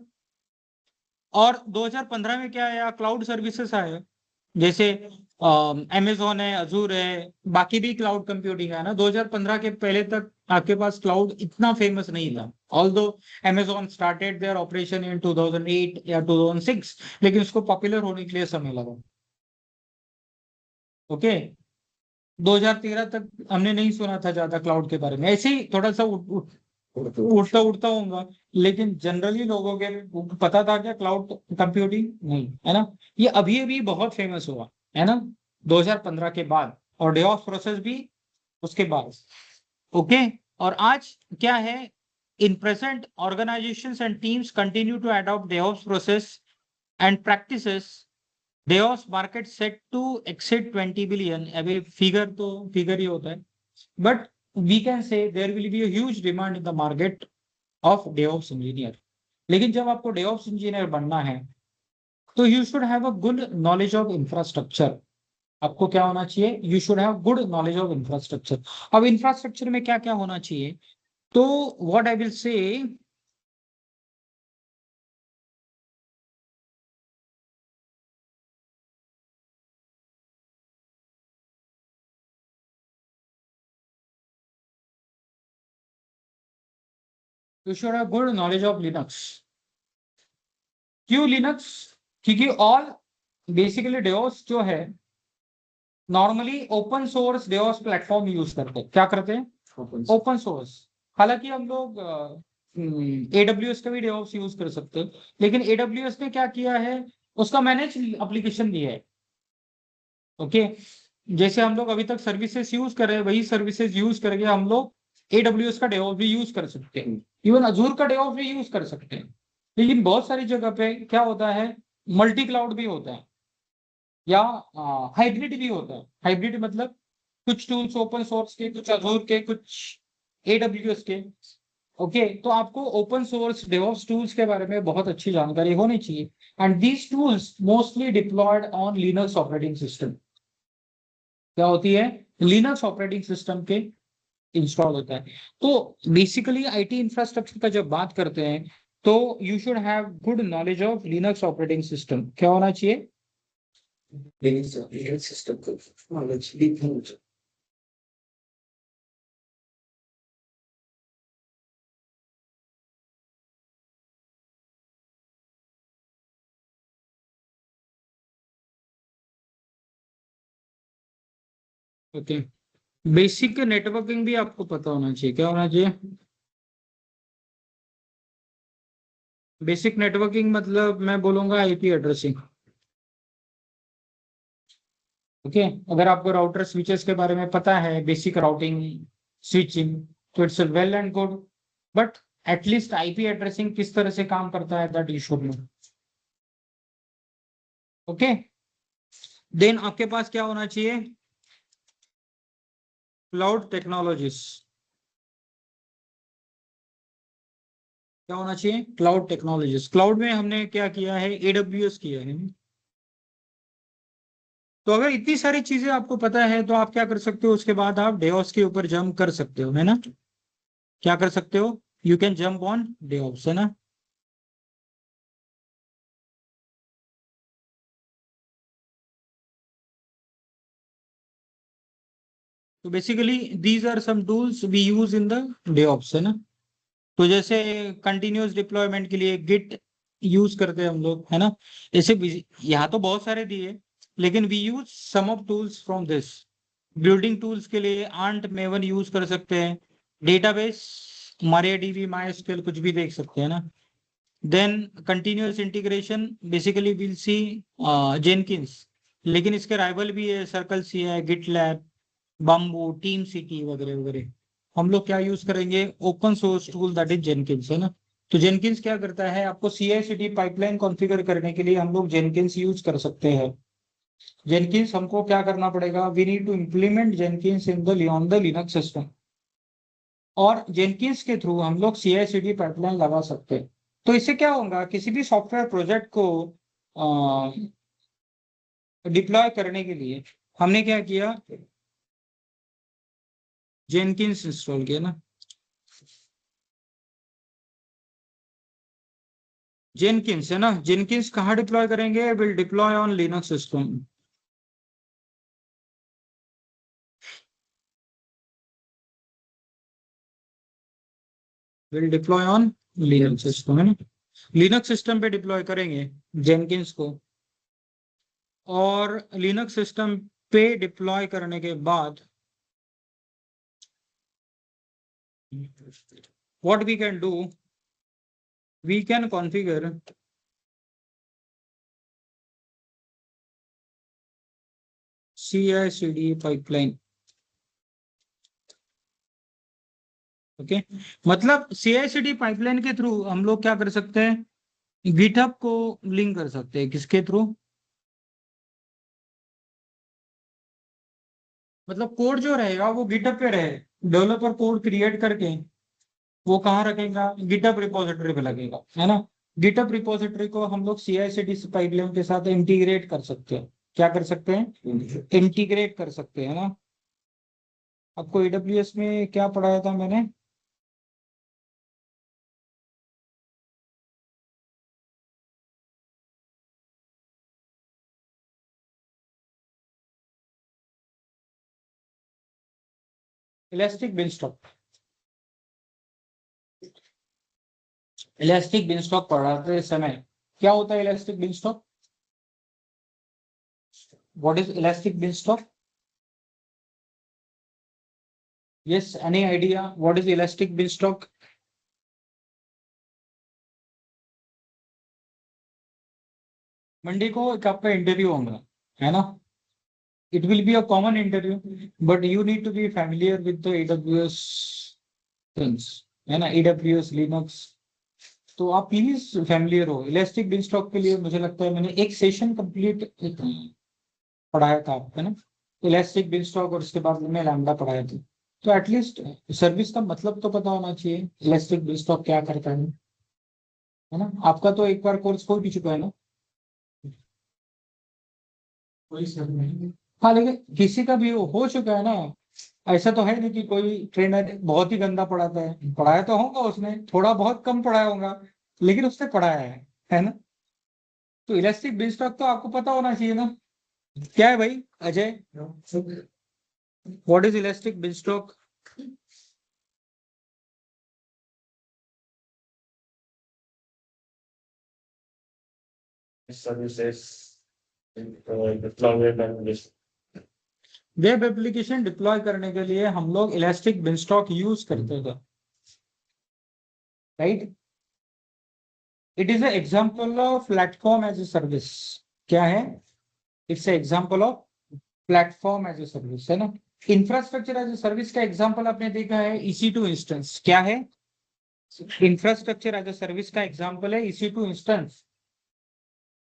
और 2015 में क्या आया? क्लाउड सर्विसेज आए, जैसे अमेजोन है, अजूर है, बाकी भी क्लाउड कंप्यूटिंग है ना। 2015 के पहले तक आपके पास क्लाउड इतना फेमस नहीं था, although Amazon started their operation in 2008 या 2006, लेकिन उसको पॉपुलर होने के लिए समय लगा। ओके, 2013 तक हमने नहीं सुना था ज्यादा क्लाउड के बारे में, ऐसे ही थोड़ा सा उठता उठता होगा, लेकिन जनरली लोगों के पता था क्या क्लाउड कंप्यूटिंग? नहीं, है ना। ये अभी अभी बहुत फेमस हुआ, है ना, 2015 के बाद, और डेवऑप्स प्रोसेस भी उसके बाद। ओके, और आज क्या है? In present organizations and teams continue to adopt DevOps process and practices. DevOps market set to exceed 20 billion. अभी फिगर तो फिगर ही होता है, but we can say there will be a huge demand in the market of DevOps engineer. लेकिन जब आपको डेवऑप्स इंजीनियर बनना है तो you should have a good knowledge of infrastructure. आपको क्या होना चाहिए? You should have good knowledge of infrastructure. अब इंफ्रास्ट्रक्चर में क्या क्या होना चाहिए? तो व्हाट आई विल से, you should have good knowledge of Linux. क्यों लिनक्स? क्योंकि ऑल बेसिकली डेवऑप्स जो है normally open source DevOps platform use करते हैं। क्या करते हैं? Open source. हालांकि हम लोग AWS का भी डेवऑप्स यूज कर सकते हैं, लेकिन AWS ने क्या किया है, उसका मैनेज एप्लीकेशन दिया है। ओके, जैसे हम लोग अभी तक सर्विसेज यूज कर रहे हैं, वही सर्विसेज यूज करके हम लोग AWS का डेवऑप्स भी यूज कर सकते हैं, इवन अजूर का डेवऑप्स भी यूज कर सकते हैं। लेकिन बहुत सारी जगह पे क्या होता है, मल्टी क्लाउड भी होता है, या हाइब्रिड भी होता है। हाइब्रिड मतलब कुछ टूल्स ओपन सोर्स के, कुछ अजूर के, कुछ AWS के। ओके, तो आपको ओपन सोर्स डेवऑप्स टूल्स के बारे में बहुत अच्छी जानकारी होनी चाहिए, and these tools mostly diploid on Linux operating system. क्या होती है? लिनक्स ऑपरेटिंग सिस्टम के इंस्टॉल होता है। तो बेसिकली आईटी इंफ्रास्ट्रक्चर का जब बात करते हैं तो you should have good knowledge of Linux operating system. क्या होना चाहिए? सिस्टम को नॉलेज भी होनी चाहिए। ओके, बेसिक नेटवर्किंग भी आपको पता होना चाहिए। क्या होना चाहिए? बेसिक नेटवर्किंग मतलब मैं बोलूंगा आईपी एड्रेसिंग। ओके, अगर आपको राउटर स्विचेस के बारे में पता है, बेसिक राउटिंग स्विचिंग, तो it's well and good, but at least IP addressing किस तरह से काम करता है that you should know. Okay, then आपके पास क्या होना चाहिए? Cloud technologies. क्या होना चाहिए? Cloud technologies. क्लाउड में हमने क्या किया है? AWS किया है। तो अगर इतनी सारी चीजें आपको पता है तो आप क्या कर सकते हो, उसके बाद आप डेवऑप्स के ऊपर जंप कर सकते हो, है ना। क्या कर सकते हो? You can jump on DevOps, है ना। तो basically these are some tools we use in the DevOps, है ना। तो जैसे कंटिन्यूअस डिप्लॉयमेंट के लिए गिट यूज करते हैं हम लोग, है ना। ऐसे यहाँ तो बहुत सारे दिए, लेकिन we use some of tools from this. Building tools के लिए आंट मेवन यूज कर सकते हैं। डेटाबेस MariaDB, MySQL कुछ भी देख सकते हैं ना। Then continuous integration, basically will see Jenkins, लेकिन इसके राइवल भी है, सर्कल सी है, गिटलैब, बाम्बू, टीम सिटी वगैरह वगैरह, हम लोग क्या यूज करेंगे, open source tool that is Jenkins, है ना। तो जेनकिंस क्या करता है, आपको CI/CD पाइपलाइन कॉन्फ़िगर करने के लिए हम लोग जेनकिंस यूज कर सकते हैं। जेनकिंस हमको क्या करना पड़ेगा, we need to implement Jenkins in the on the Linux system, और जेनकिंस के थ्रू हम लोग CI/CD पाइपलाइन लगा सकते हैं। तो इससे क्या होगा, किसी भी सॉफ्टवेयर प्रोजेक्ट को डिप्लॉय करने के लिए हमने क्या किया, जेनकिंस इंस्टॉल किया ना। जेनकिंस है ना, जेनकिंस कहाँ डिप्लॉय करेंगे, will deploy on Linux system. Will deploy on Linux system, है ना। लिनक्स सिस्टम पे डिप्लॉय करेंगे जेनकिंस को, और लिनक्स सिस्टम पे डिप्लॉय करने के बाद what we can do, we can configure CI/CD pipeline. Okay, मतलब CI/CD पाइपलाइन के थ्रू हम लोग क्या कर सकते हैं, गिटहब को लिंक कर सकते हैं, किसके थ्रू, मतलब कोड जो रहेगा वो गिटहब पे रहे, डेवलपर कोड क्रिएट करके वो कहाँ रखेगा, गिटहब रिपोजिटरी पे लगेगा, है ना। गिटहब रिपोजिटरी को हम लोग CI/CD पाइपलाइन के साथ इंटीग्रेट कर सकते हैं, क्या कर सकते हैं, इंटीग्रेट कर सकते हैं ना। आपको AWS में क्या पढ़ाया था मैंने, इलास्टिक बिनस्टॉक, इलास्टिक बिनस्टॉक पढ़ाते समय क्या होता है Elastic beanstalk, what is elastic beanstalk, yes, any idea what is elastic beanstalk. Monday को एक आपका इंटरव्यू होगा, है ना। It will be a common interview, but you need to be familiar with the AWS things, है ना, AWS Linux। तो आप प्लीज फैमिलियर हो इलास्टिक बिनस्टॉक के लिए। मुझे लगता है मैंने एक सेशन कंप्लीट पढ़ाया था आपको, है ना, इलास्टिक बिनस्टॉक, और उसके बाद में लैम्बडा पढ़ाया था। तो एटलीस्ट सर्विस का मतलब तो पता होना चाहिए, इलास्टिक बिनस्टॉक क्या करता है ना। आपका तो एक बार कोर्स हो भी चुका है ना, कोई सर नहीं, हाँ, लेकिन किसी का भी हो चुका है ना। ऐसा तो है नहीं कि कोई ट्रेनर बहुत ही गंदा पढ़ाता है, पढ़ाया तो होगा उसने, थोड़ा बहुत कम पढ़ाया होगा, लेकिन उसने पढ़ाया है ना। तो इलास्टिक बिनस्टॉक तो आपको पता होना चाहिए ना, क्या है भाई Ajay, what is elastic beanstalk. services, deployment and this. Web application deploy करने के लिए हम लोग इलास्टिक बिनस्टॉक यूज करते थे, right. It is example of platform as a service, क्या है, it's example of platform as a service, है ना। इंफ्रास्ट्रक्चर एज ए सर्विस का एग्जाम्पल आपने देखा है EC2 इंस्टेंस, क्या है, इंफ्रास्ट्रक्चर एज ए सर्विस का एग्जाम्पल है EC2 instance.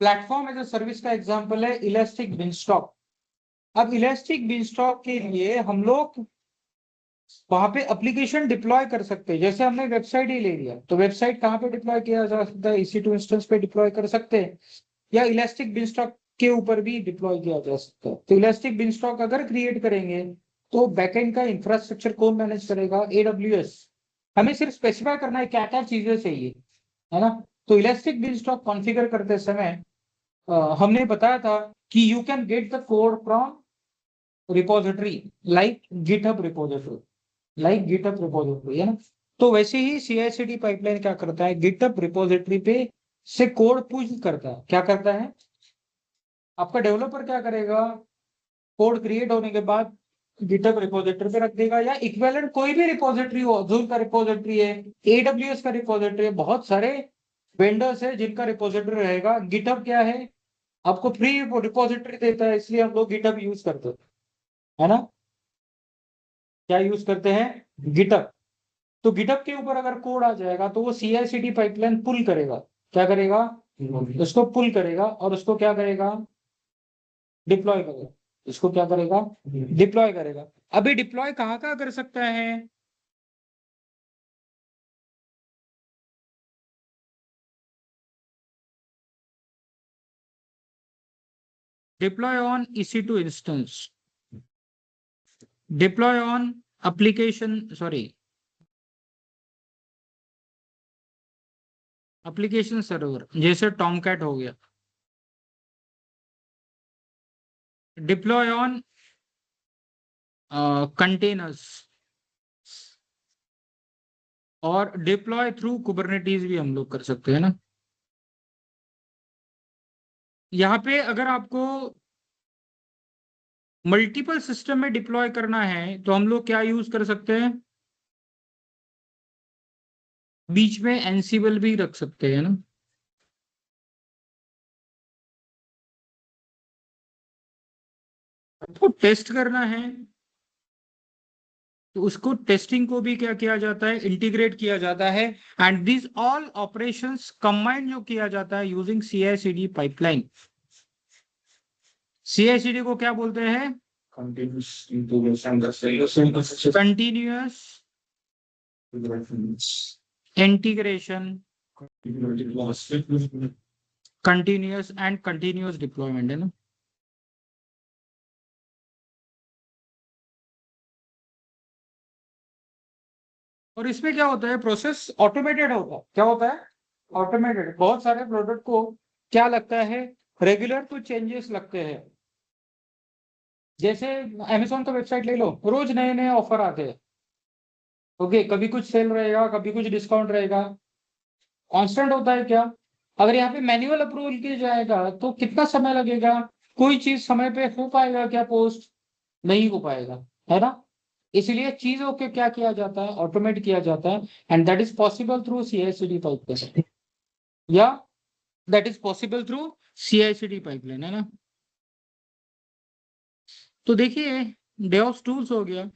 Platform as a service का एग्जाम्पल है इलास्टिक बिनस्टॉक। अब इलास्टिक बिनस्टॉक के लिए हम लोग वहां पे एप्लीकेशन डिप्लॉय कर सकते हैं, जैसे हमने वेबसाइट ही ले लिया, तो वेबसाइट कहाँ पे डिप्लॉय किया जा सकता है, EC2 इंस्टेंस पे डिप्लॉय कर सकते हैं, या इलास्टिक बिनस्टॉक के ऊपर भी डिप्लॉय किया जा सकता है। तो इलास्टिक बिनस्टॉक अगर क्रिएट करेंगे तो बैकएंड का इंफ्रास्ट्रक्चर कौन मैनेज करेगा, AWS। हमें सिर्फ स्पेसिफाई करना है क्या क्या चीजें चाहिए, है ना। तो इलास्टिक बिनस्टॉक कॉन्फ़िगर करते समय हमने बताया था कि you can get the code from repository, like GitHub repository, like GitHub repository, है ना। तो वैसे ही CI/CD पाइपलाइन क्या करता है, गिटहब रिपोजिटरी पे से कोड पुश करता है, क्या करता है, आपका डेवलपर क्या करेगा, कोड क्रिएट होने के बाद गिटहब रिपोजिटरी पे रख देगा, या इक्विवेलेंट कोई भी रिपोजिटरी हो, अजूर का रिपोजिटरी है, AWS का रिपोजिटरी है, बहुत सारे वेंडर्स है जिनका रिपोजिटरी रहेगा। गिटहब क्या है, आपको फ्री रिपोजिटरी देता है, इसलिए हम लोग गिटहब यूज करते हैं, है ना। क्या यूज करते हैं, गिटअप। तो गिटअप के ऊपर अगर कोड आ जाएगा तो वो CI/CD पाइपलाइन पुल करेगा, क्या करेगा, उसको पुल करेगा और उसको क्या करेगा, डिप्लॉय करेगा। इसको क्या करेगा, डिप्लॉय करेगा। अभी डिप्लॉय कहाँ कहाँ कर सकता है, deploy on EC2 instance, deploy on application, sorry application server, जैसे टॉमकैट हो गया, डिप्लॉय ऑन कंटेनर्स, और डिप्लॉय थ्रू कुबरनेटीज भी हम लोग कर सकते हैं ना। यहाँ पे अगर आपको मल्टीपल सिस्टम में डिप्लॉय करना है तो हम लोग क्या यूज कर सकते हैं, बीच में एनसिबल भी रख सकते हैं ना। तो टेस्ट करना है तो उसको टेस्टिंग को भी क्या किया जाता है, इंटीग्रेट किया जाता है। And this all operations combined जो किया जाता है यूजिंग CI/CD पाइपलाइन। CI/CD को क्या बोलते हैं, Continuous integration, the solution continuous integration, continuous and continuous deployment है ना। और इसमें क्या होता है, प्रोसेस ऑटोमेटेड होता है। क्या होता है, ऑटोमेटेड। बहुत सारे प्रोडक्ट को क्या लगता है, रेगुलर कुछ चेंजेस लगते हैं। जैसे अमेजोन का वेबसाइट ले लो, रोज नए नए ऑफर आते हैं। ओके, कभी कुछ सेल रहेगा, कभी कुछ डिस्काउंट रहेगा, कांस्टेंट होता है क्या। अगर यहाँ पे मैन्युअल अप्रूवल किया जाएगा तो कितना समय लगेगा, कोई चीज समय पे हो पाएगा क्या, पोस्ट नहीं हो पाएगा, है ना। इसलिए चीजों के क्या किया जाता है, ऑटोमेट किया जाता है। And that is possible through CI/CD pipeline, या that is possible through CI/CD pipeline, है ना। तो देखिए, डेवऑप्स टूल्स हो गया।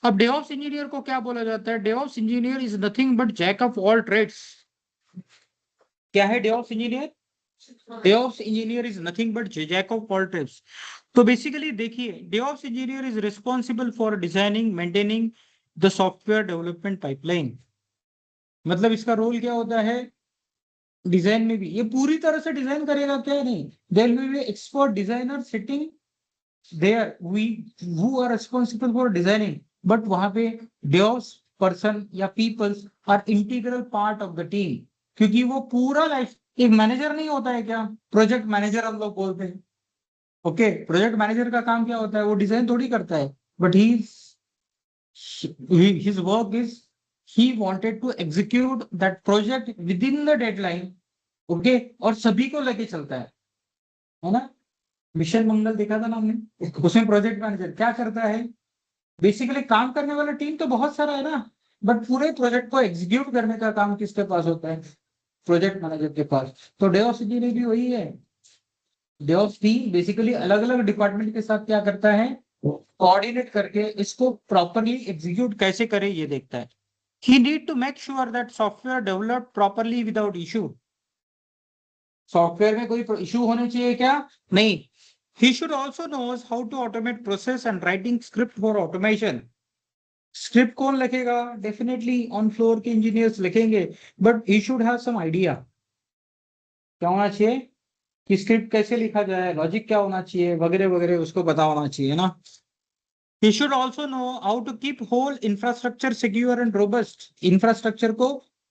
अब डेवऑप्स इंजीनियर को क्या बोला जाता है, DevOps engineer is nothing but jack of all trades. क्या है DevOps engineer, DevOps engineer is nothing but jack of all trades. तो बेसिकली देखिए, DevOps engineer is responsible for designing, maintaining the software development pipeline. मतलब इसका रोल क्या होता है, डिजाइन में भी ये पूरी तरह से डिजाइन करेगा क्या, नहीं, there will be expert designer sitting there, we who are responsible for designing. But वहां पे डेवऑप्स पर्सन या peoples are integral part of the team, क्योंकि वो पूरा लाइफ, एक मैनेजर नहीं होता है क्या, प्रोजेक्ट मैनेजर हम लोग बोलते हैं। ओके, प्रोजेक्ट मैनेजर का काम क्या होता है, वो डिजाइन थोड़ी करता है, but he his work is he wanted to execute that project within the deadline. Okay, और सभी को लेके चलता है ना। मिशन मंगल देखा था ना हमने, उसमें प्रोजेक्ट मैनेजर क्या करता है, बेसिकली काम करने वाला टीम तो बहुत सारा है ना, बट पूरे प्रोजेक्ट को एग्जीक्यूट करने का काम किसके पास होता है, प्रोजेक्ट मैनेजर के पास। तो डेवऑप्स इंजीनियर भी वही है। डेवऑप्स टीम बेसिकली अलग अलग डिपार्टमेंट के साथ क्या करता है, कोऑर्डिनेट करके इसको प्रॉपरली एग्जीक्यूट कैसे करे ये देखता है। He need to make sure that software developed properly without issue. Software में कोई इशू होने चाहिए क्या, नहीं। He should also knows how to automate process and writing script for automation. Script कौन लिखेगा, डेफिनेटली ऑन फ्लोर के इंजीनियर्स लिखेंगे, but he should have some idea क्या होना चाहिए, कि स्क्रिप्ट कैसे लिखा जाए, लॉजिक क्या होना चाहिए, वगैरह वगैरह उसको पता होना चाहिए ना। He should also know how to keep whole infrastructure secure and robust. Infrastructure को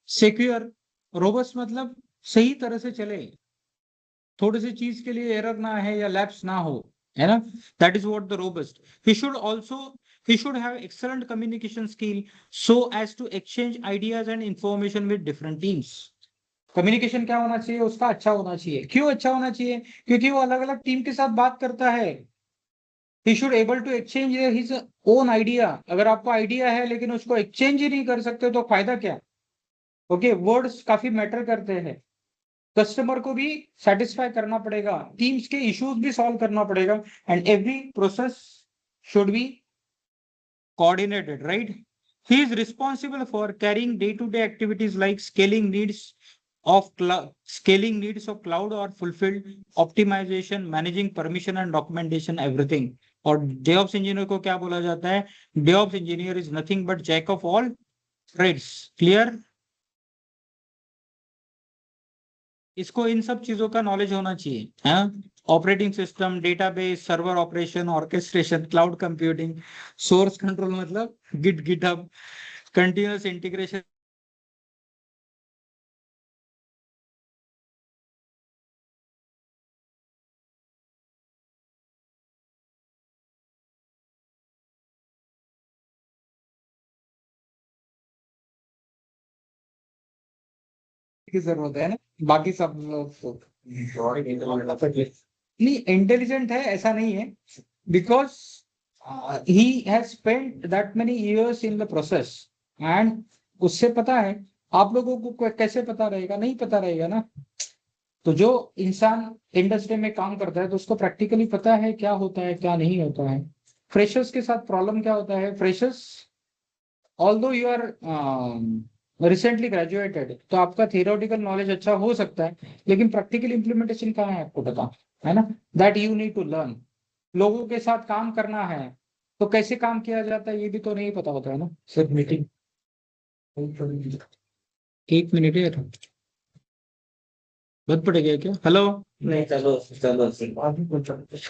सिक्योर, रोबस्ट मतलब सही तरह से चले, थोड़ी सी चीज के लिए एरर ना है या लैप्स ना हो, है ना। That is what the robust. He should have excellent communication skill so as to exchange ideas and information with different teams. Communication क्या होना चाहिए उसका, अच्छा होना चाहिए। क्यों अच्छा होना चाहिए, क्योंकि वो अलग अलग टीम के साथ बात करता है। He should able to exchange his own idea. अगर आपको आइडिया है लेकिन उसको एक्सचेंज ही नहीं कर सकते तो फायदा क्या। ओके, वर्ड्स काफी मैटर करते हैं। कस्टमर को भी सेटिस्फाई करना पड़ेगा, टीम्स के इश्यूज भी सॉल्व करना पड़ेगा, and every process should be coordinated, right? He is responsible for carrying day-to-day activities like scaling needs of cloud or fulfilled optimization, managing permission and documentation, everything. और DevOps engineer को क्या बोला जाता है? DevOps engineer is nothing but jack of all trades. Clear? इसको इन सब चीजों का नॉलेज होना चाहिए, है? Operating system, database, server operation, orchestration, cloud computing, source control मतलब गिटहब, कंटिन्यूअस इंटीग्रेशन। की जरूरत है ना, बाकी सब नहीं इंटेलिजेंट है ऐसा नहीं है, because he has spent that many years in the process and उससे पता है। आप लोगों को कैसे पता रहेगा? नहीं पता रहेगा ना। तो जो इंसान इंडस्ट्री में काम करता है तो उसको प्रैक्टिकली पता है क्या होता है क्या नहीं होता है। फ्रेशर्स के साथ प्रॉब्लम क्या होता है? Freshers although you are recently graduated तो आपका थियोरेटिकल नॉलेज अच्छा हो सकता है, लेकिन प्रैक्टिकल इंप्लीमेंटेशन कहाँ है आपको पता है ना। That you need to learn. लोगों के साथ काम करना है तो कैसे काम किया जाता है ये भी तो नहीं पता होता है ना। सिर्फ मीटिंग 1 मिनट है, बहुत पड़ेगा क्या? हेलो, नहीं चलो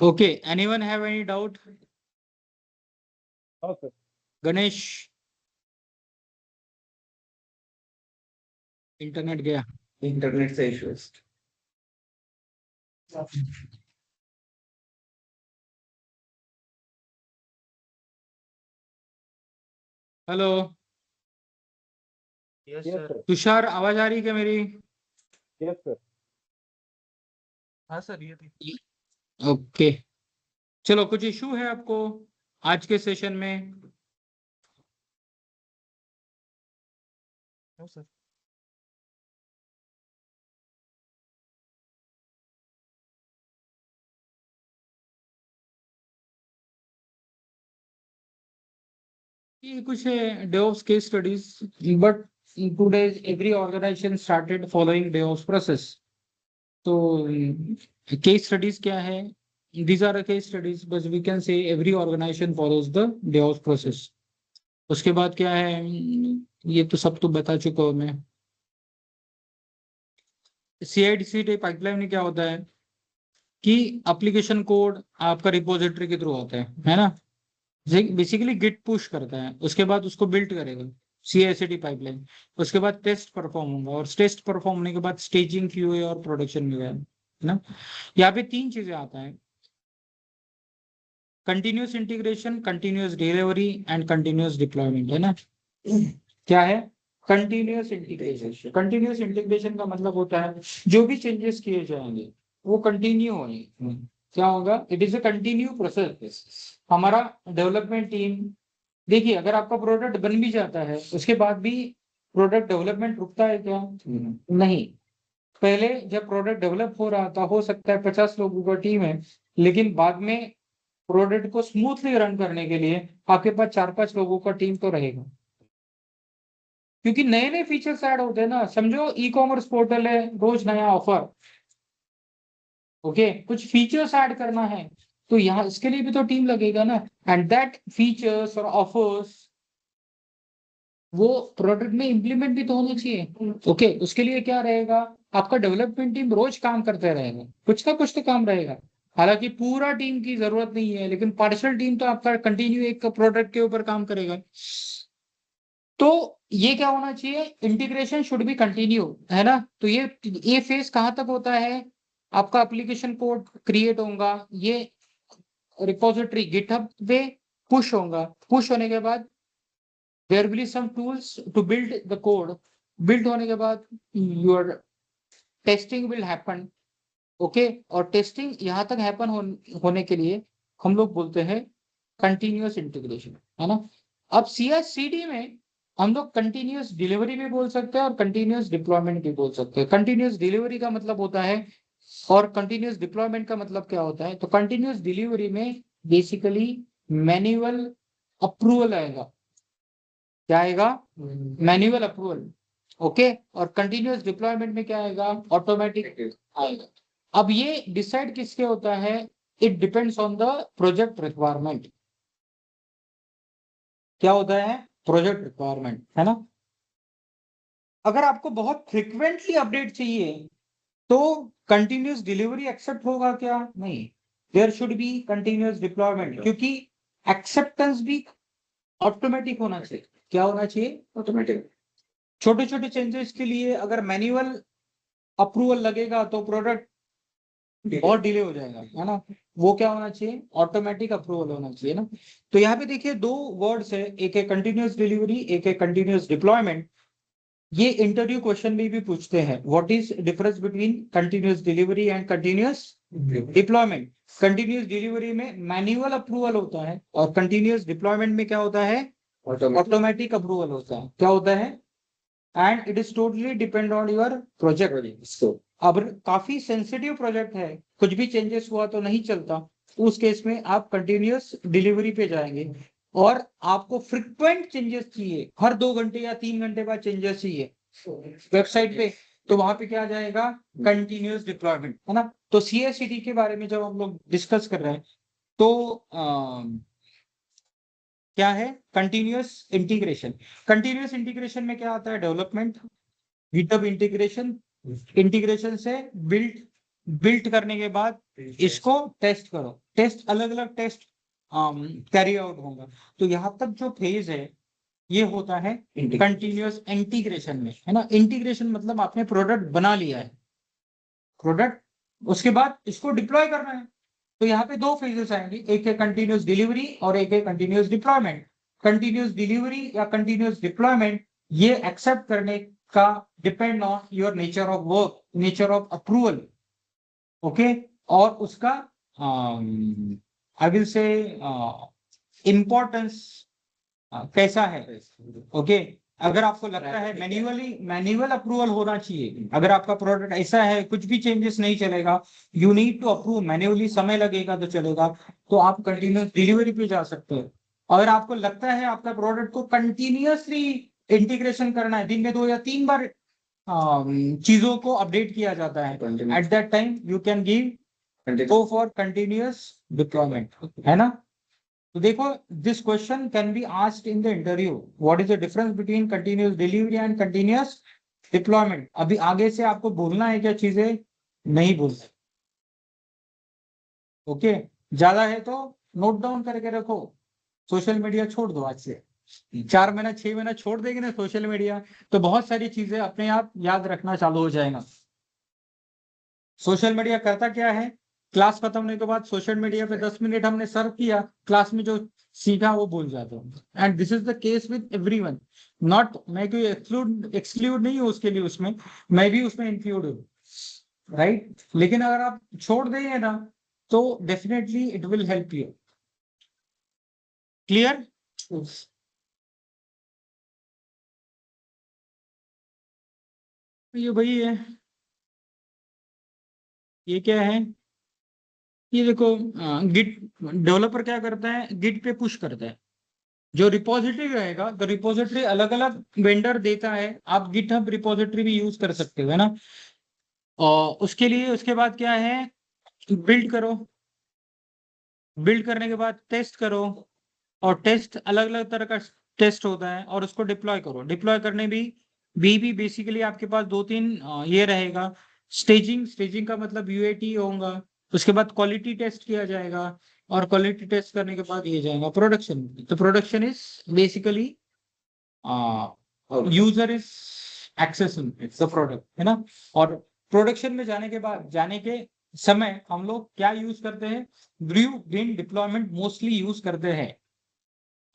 okay, anyone have any doubt? Ganesh, internet गया? इंटरनेट से issues. Hello Yes, sir. Tushar, आवाज आ रही है क्या मेरी? Yes, sir. हाँ सर, ये थी। ओके, चलो, कुछ इशू है आपको आज के सेशन में? No sir. ये कुछ DevOps case studies, but today's every organization started following DevOps process. तो केस स्टडीज क्या है? These are the case studies, but we can say every organization follows the DevOps process. उसके बाद क्या है? ये तो सब तो बता चुका हूँ मैं। CI/CD पाइपलाइन में क्या होता है कि एप्लीकेशन कोड आपका रिपोजिटरी के थ्रू होता है ना। बेसिकली गिट पुश करता है, उसके बाद उसको बिल्ड करेगा CI/CD पाइपलाइन, उसके बाद टेस्ट परफॉर्म होगा और टेस्ट परफॉर्म होने के बाद स्टेजिंग, QA और प्रोडक्शन में गया ना। यहाँ पे 3 चीजें आता है: continuous integration, continuous delivery and continuous deployment, है ना। क्या है? Continuous integration. कंटिन्यूअस इंटीग्रेशन का मतलब होता है जो भी चेंजेस किए जाएंगे वो कंटिन्यू होंगे। क्या होगा? It is a continue process. हमारा डेवलपमेंट टीम, देखिए, अगर आपका प्रोडक्ट बन भी जाता है उसके बाद भी प्रोडक्ट डेवलपमेंट रुकता है क्या? नहीं। पहले जब प्रोडक्ट डेवलप हो रहा था, हो सकता है 50 लोगों का टीम है, लेकिन बाद में प्रोडक्ट को स्मूथली रन करने के लिए आपके पास 4-5 लोगों का टीम तो रहेगा, क्योंकि नए नए फीचर्स ऐड होते हैं ना। समझो ई-कॉमर्स पोर्टल है, रोज नया ऑफर, ओके, कुछ फीचर्स ऐड करना है तो यहाँ इसके लिए भी तो टीम लगेगा ना। एंड दैट फीचर्स और ऑफर्स वो प्रोडक्ट में इंप्लीमेंट भी तो होना चाहिए। ओके, उसके लिए क्या रहेगा? आपका डेवलपमेंट टीम रोज काम करते रहेगा, कुछ ना कुछ तो काम रहेगा। हालांकि पूरा टीम की जरूरत नहीं है, लेकिन पार्शियल टीम तो आपका कंटिन्यू एक प्रोडक्ट के ऊपर काम करेगा। तो ये क्या होना चाहिए? इंटीग्रेशन शुड बी कंटिन्यू, है ना। तो ये फेज कहाँ तक होता है? आपका एप्लीकेशन कोड क्रिएट होगा, ये रिपोजिटरी गिटहब पे पुश होगा, पुश होने के बाद there will be some tools to build the code, build होने के बाद your testing will happen, okay. और टेस्टिंग यहाँ तक हैपन होने के लिए हम लोग बोलते हैं कंटिन्यूअस इंटीग्रेशन, है ना। अब CI/CD में हम लोग कंटिन्यूअस डिलीवरी भी बोल सकते हैं और कंटिन्यूअस डिप्लॉयमेंट भी बोल सकते हैं। कंटिन्यूअस डिलीवरी का मतलब होता है और कंटिन्यूअस डिप्लॉयमेंट का मतलब क्या होता है? तो कंटिन्यूअस डिलीवरी में बेसिकली मैन्युअल अप्रूवल आएगा। क्या आएगा? Manual approval. ओके, और कंटिन्यूअस डिप्लॉयमेंट में क्या आएगा? ऑटोमेटिक आएगा। अब ये डिसाइड किसके होता है? It depends on the project requirement. क्या होता है? प्रोजेक्ट रिक्वायरमेंट, है ना। अगर आपको बहुत फ्रिक्वेंटली अपडेट चाहिए तो कंटिन्यूअस डिलीवरी एक्सेप्ट होगा क्या? नहीं, there should be continuous deployment, क्योंकि एक्सेप्टेंस भी ऑटोमेटिक होना चाहिए। क्या होना चाहिए? ऑटोमेटिक। छोटे छोटे चेंजेस के लिए अगर मैनुअल अप्रूवल लगेगा तो प्रोडक्ट और डिले हो जाएगा, है ना। वो क्या होना चाहिए? ऑटोमेटिक अप्रूवल होना चाहिए ना। तो यहाँ पे देखिए दो वर्ड्स है, एक है कंटिन्यूअस डिलीवरी, एक है कंटिन्यूअस डिप्लॉयमेंट। ये इंटरव्यू क्वेश्चन में भी पूछते हैं, what is difference between continuous delivery and continuous deployment. Continuous delivery में मैनुअल अप्रूवल होता है और कंटिन्यूअस डिप्लॉयमेंट में क्या होता है? ऑटोमेटिक अप्रूवल होता है। क्या होता है? And it is totally depend on your project. अब काफी सेंसिटिव प्रोजेक्ट है, कुछ भी चेंजेस हुआ तो नहीं चलता, उस केस में आप कंटिन्यूअस डिलीवरी पे जाएंगे। और आपको फ्रिक्वेंट चेंजेस चाहिए, हर 2 घंटे या 3 घंटे बाद चेंजेस चाहिए वेबसाइट पे, तो वहां पे क्या आ जाएगा? कंटिन्यूअस डिप्लॉयमेंट, है ना। तो CI/CD के बारे में जब हम लोग डिस्कस कर रहे हैं तो क्या है? Continuous integration. कंटिन्यूअस इंटीग्रेशन में क्या आता है? डेवलपमेंट, गिटहब इंटीग्रेशन, इंटीग्रेशन से बिल्ड करने के बाद इसको टेस्ट करो, टेस्ट अलग अलग टेस्ट कैरी आउट होगा। तो यहाँ तक जो फेज है ये होता है कंटिन्यूअस इंटीग्रेशन में, है ना। इंटीग्रेशन मतलब आपने प्रोडक्ट बना लिया है, प्रोडक्ट, उसके बाद इसको डिप्लॉय करना है। तो यहाँ पे दो फेजेस आएंगे, एक है कंटिन्यूअस डिलीवरी और एक है कंटिन्यूअस डिप्लॉयमेंट। कंटिन्यूअस डिलीवरी या कंटिन्यूअस डिप्लॉयमेंट ये एक्सेप्ट करने का depend on your nature of work, nature of approval, okay, और उसका आई विल से इम्पोर्टेंस कैसा है। ओके, अगर आपको लगता है मैन्युअल अप्रूवल होना चाहिए, अगर आपका प्रोडक्ट ऐसा है कुछ भी चेंजेस नहीं चलेगा, you need to approve manually, समय लगेगा तो चलेगा, तो आप कंटिन्यूअस डिलीवरी पे जा सकते हो। अगर आपको लगता है आपका प्रोडक्ट को कंटिन्यूअसली इंटीग्रेशन करना है, दिन में 2 या 3 बार चीजों को अपडेट किया जाता है, eight that time you can go for continuous deployment, है ना। तो देखो, this question can be asked in the interview, what is the difference between continuous delivery and continuous deployment. अभी आगे से आपको भूलना है क्या चीजें? नहीं भूलना। ओके, ज्यादा है तो नोट डाउन करके रखो। सोशल मीडिया छोड़ दो आज से, 4 महीना 6 महीना छोड़ देंगे ना सोशल मीडिया, तो बहुत सारी चीजें अपने आप याद रखना चालू हो जाएगा। सोशल मीडिया करता क्या है? क्लास खत्म होने के बाद सोशल मीडिया पे 10 मिनट हमने सर्व किया, क्लास में जो सीखा वो भूल जाते हैं। And this is the case with everyone, not मैं कोई एक्सक्लूड नहीं हूँ उसके लिए, उसमें मैं भी उसमें इंक्लूड हूँ, राइट। लेकिन अगर आप छोड़ देंगे ना तो definitely it will help you. Clear? ये वही है, ये क्या है? ये देखो, गिट डेवलपर क्या करता है? गिट पे पुश करता है। जो रिपोजिटरी रहेगा, तो रिपोजिटरी अलग अलग वेंडर देता है, आप गिटहब रिपोजिटरी भी यूज कर सकते हो, है ना। और उसके लिए उसके बाद क्या है? बिल्ड करो, बिल्ड करने के बाद टेस्ट करो, और टेस्ट अलग अलग तरह का टेस्ट होता है, और उसको डिप्लॉय करो। डिप्लॉय करने भी बेसिकली आपके पास 2-3 ये रहेगा। स्टेजिंग का मतलब UAT होगा, उसके बाद क्वालिटी टेस्ट किया जाएगा, और क्वालिटी टेस्ट करने के बाद ये जाएगा प्रोडक्शन। तो production is basically user is accessing the product, है ना। और प्रोडक्शन में जाने के समय हम लोग क्या यूज करते हैं? Blue green deployment mostly use करते हैं।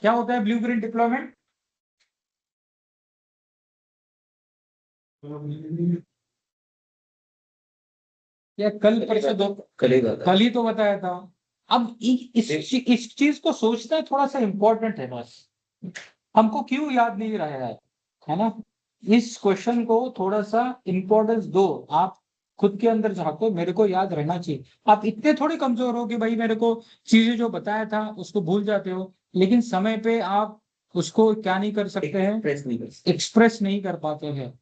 क्या होता है ब्लू ग्रीन डिप्लॉयमेंट? या कल परसों दो, कल ही तो बताया था। अब इस चीज को सोचना थोड़ा सा इम्पोर्टेंट है, बस हमको क्यों याद नहीं रहा है ना। इस क्वेश्चन को थोड़ा सा इम्पोर्टेंस दो, आप खुद के अंदर झांको, मेरे को याद रहना चाहिए। आप इतने थोड़ी कमजोर हो कि भाई मेरे को चीजें जो बताया था उसको भूल जाते हो। लेकिन समय पे आप उसको क्या नहीं कर सकते हैं, प्रेस नहीं कर सकते। एक्सप्रेस नहीं कर पाते हैं।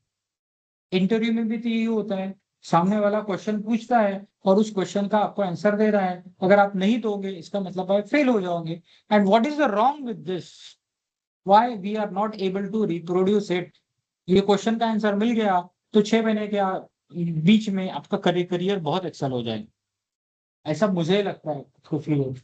इंटरव्यू में भी तो यही होता है, सामने वाला क्वेश्चन पूछता है और उस क्वेश्चन का आपको आंसर दे रहा है, अगर आप नहीं दोगे इसका मतलब आप फेल हो जाओगे। And what is the wrong with this, why we are not able to reproduce it. ये क्वेश्चन का आंसर मिल गया तो 6 महीने के बीच में आपका करियर बहुत एक्सेल हो जाए, ऐसा मुझे लगता है, तो फील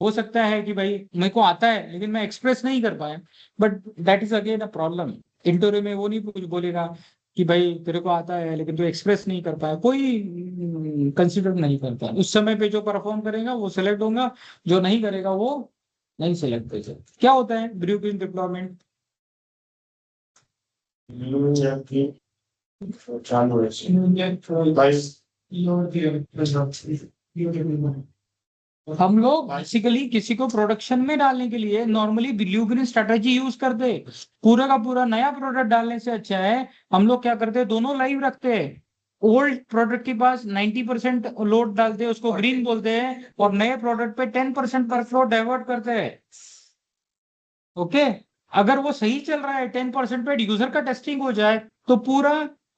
हो सकता है कि भाई मेरे को आता है लेकिन मैं एक्सप्रेस नहीं कर पाया, but that is again a problem. Interview में वो नहीं कुछ बोलेगा कि भाई तेरे को आता है लेकिन तू एक्सप्रेस नहीं कर पाया, कोई कंसिडर नहीं करता। उस समय पे जो परफॉर्म करेगा वो सिलेक्ट होगा, जो नहीं करेगा वो नहीं सिलेक्ट होगा। क्या होता है ब्लू प्रिंट डिप्लॉयमेंट? चालू है गाइस। हम लोग बेसिकली किसी को प्रोडक्शन में डालने के लिए normally blue green strategy use करते, पूरा का पूरा नया प्रोडक्ट डालने से अच्छा है हम लोग क्या करते हैं, दोनों लाइव रखते हैं। ओल्ड प्रोडक्ट के पास 90% लोड डालते हैं, उसको ग्रीन बोलते हैं, और नए प्रोडक्ट पे 10% वर्कफ्लो डाइवर्ट करते हैं। ओके, अगर वो सही चल रहा है 10% पे यूजर का टेस्टिंग हो जाए तो पूरा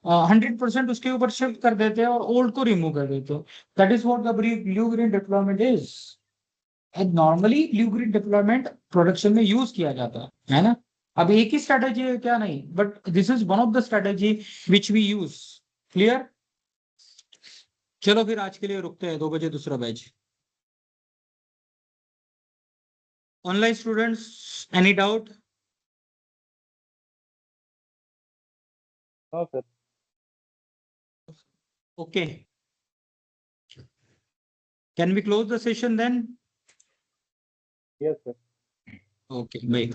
100% उसके ऊपर शिफ्ट कर देते हैं और ओल्ड को रिमूव कर देते हैं। That is what the blue green deployment is. And normally blue green deployment production में यूज किया जाता है ना। अब एक ही स्ट्रेटेजी है क्या, नहीं, but this is one of the strategy which we use. Clear? चलो फिर आज के लिए रुकते हैं, 2 बजे दूसरा बैच। Online students, any doubt? No, sir. Okay, can we close the session then? Yes, sir. Okay, bye.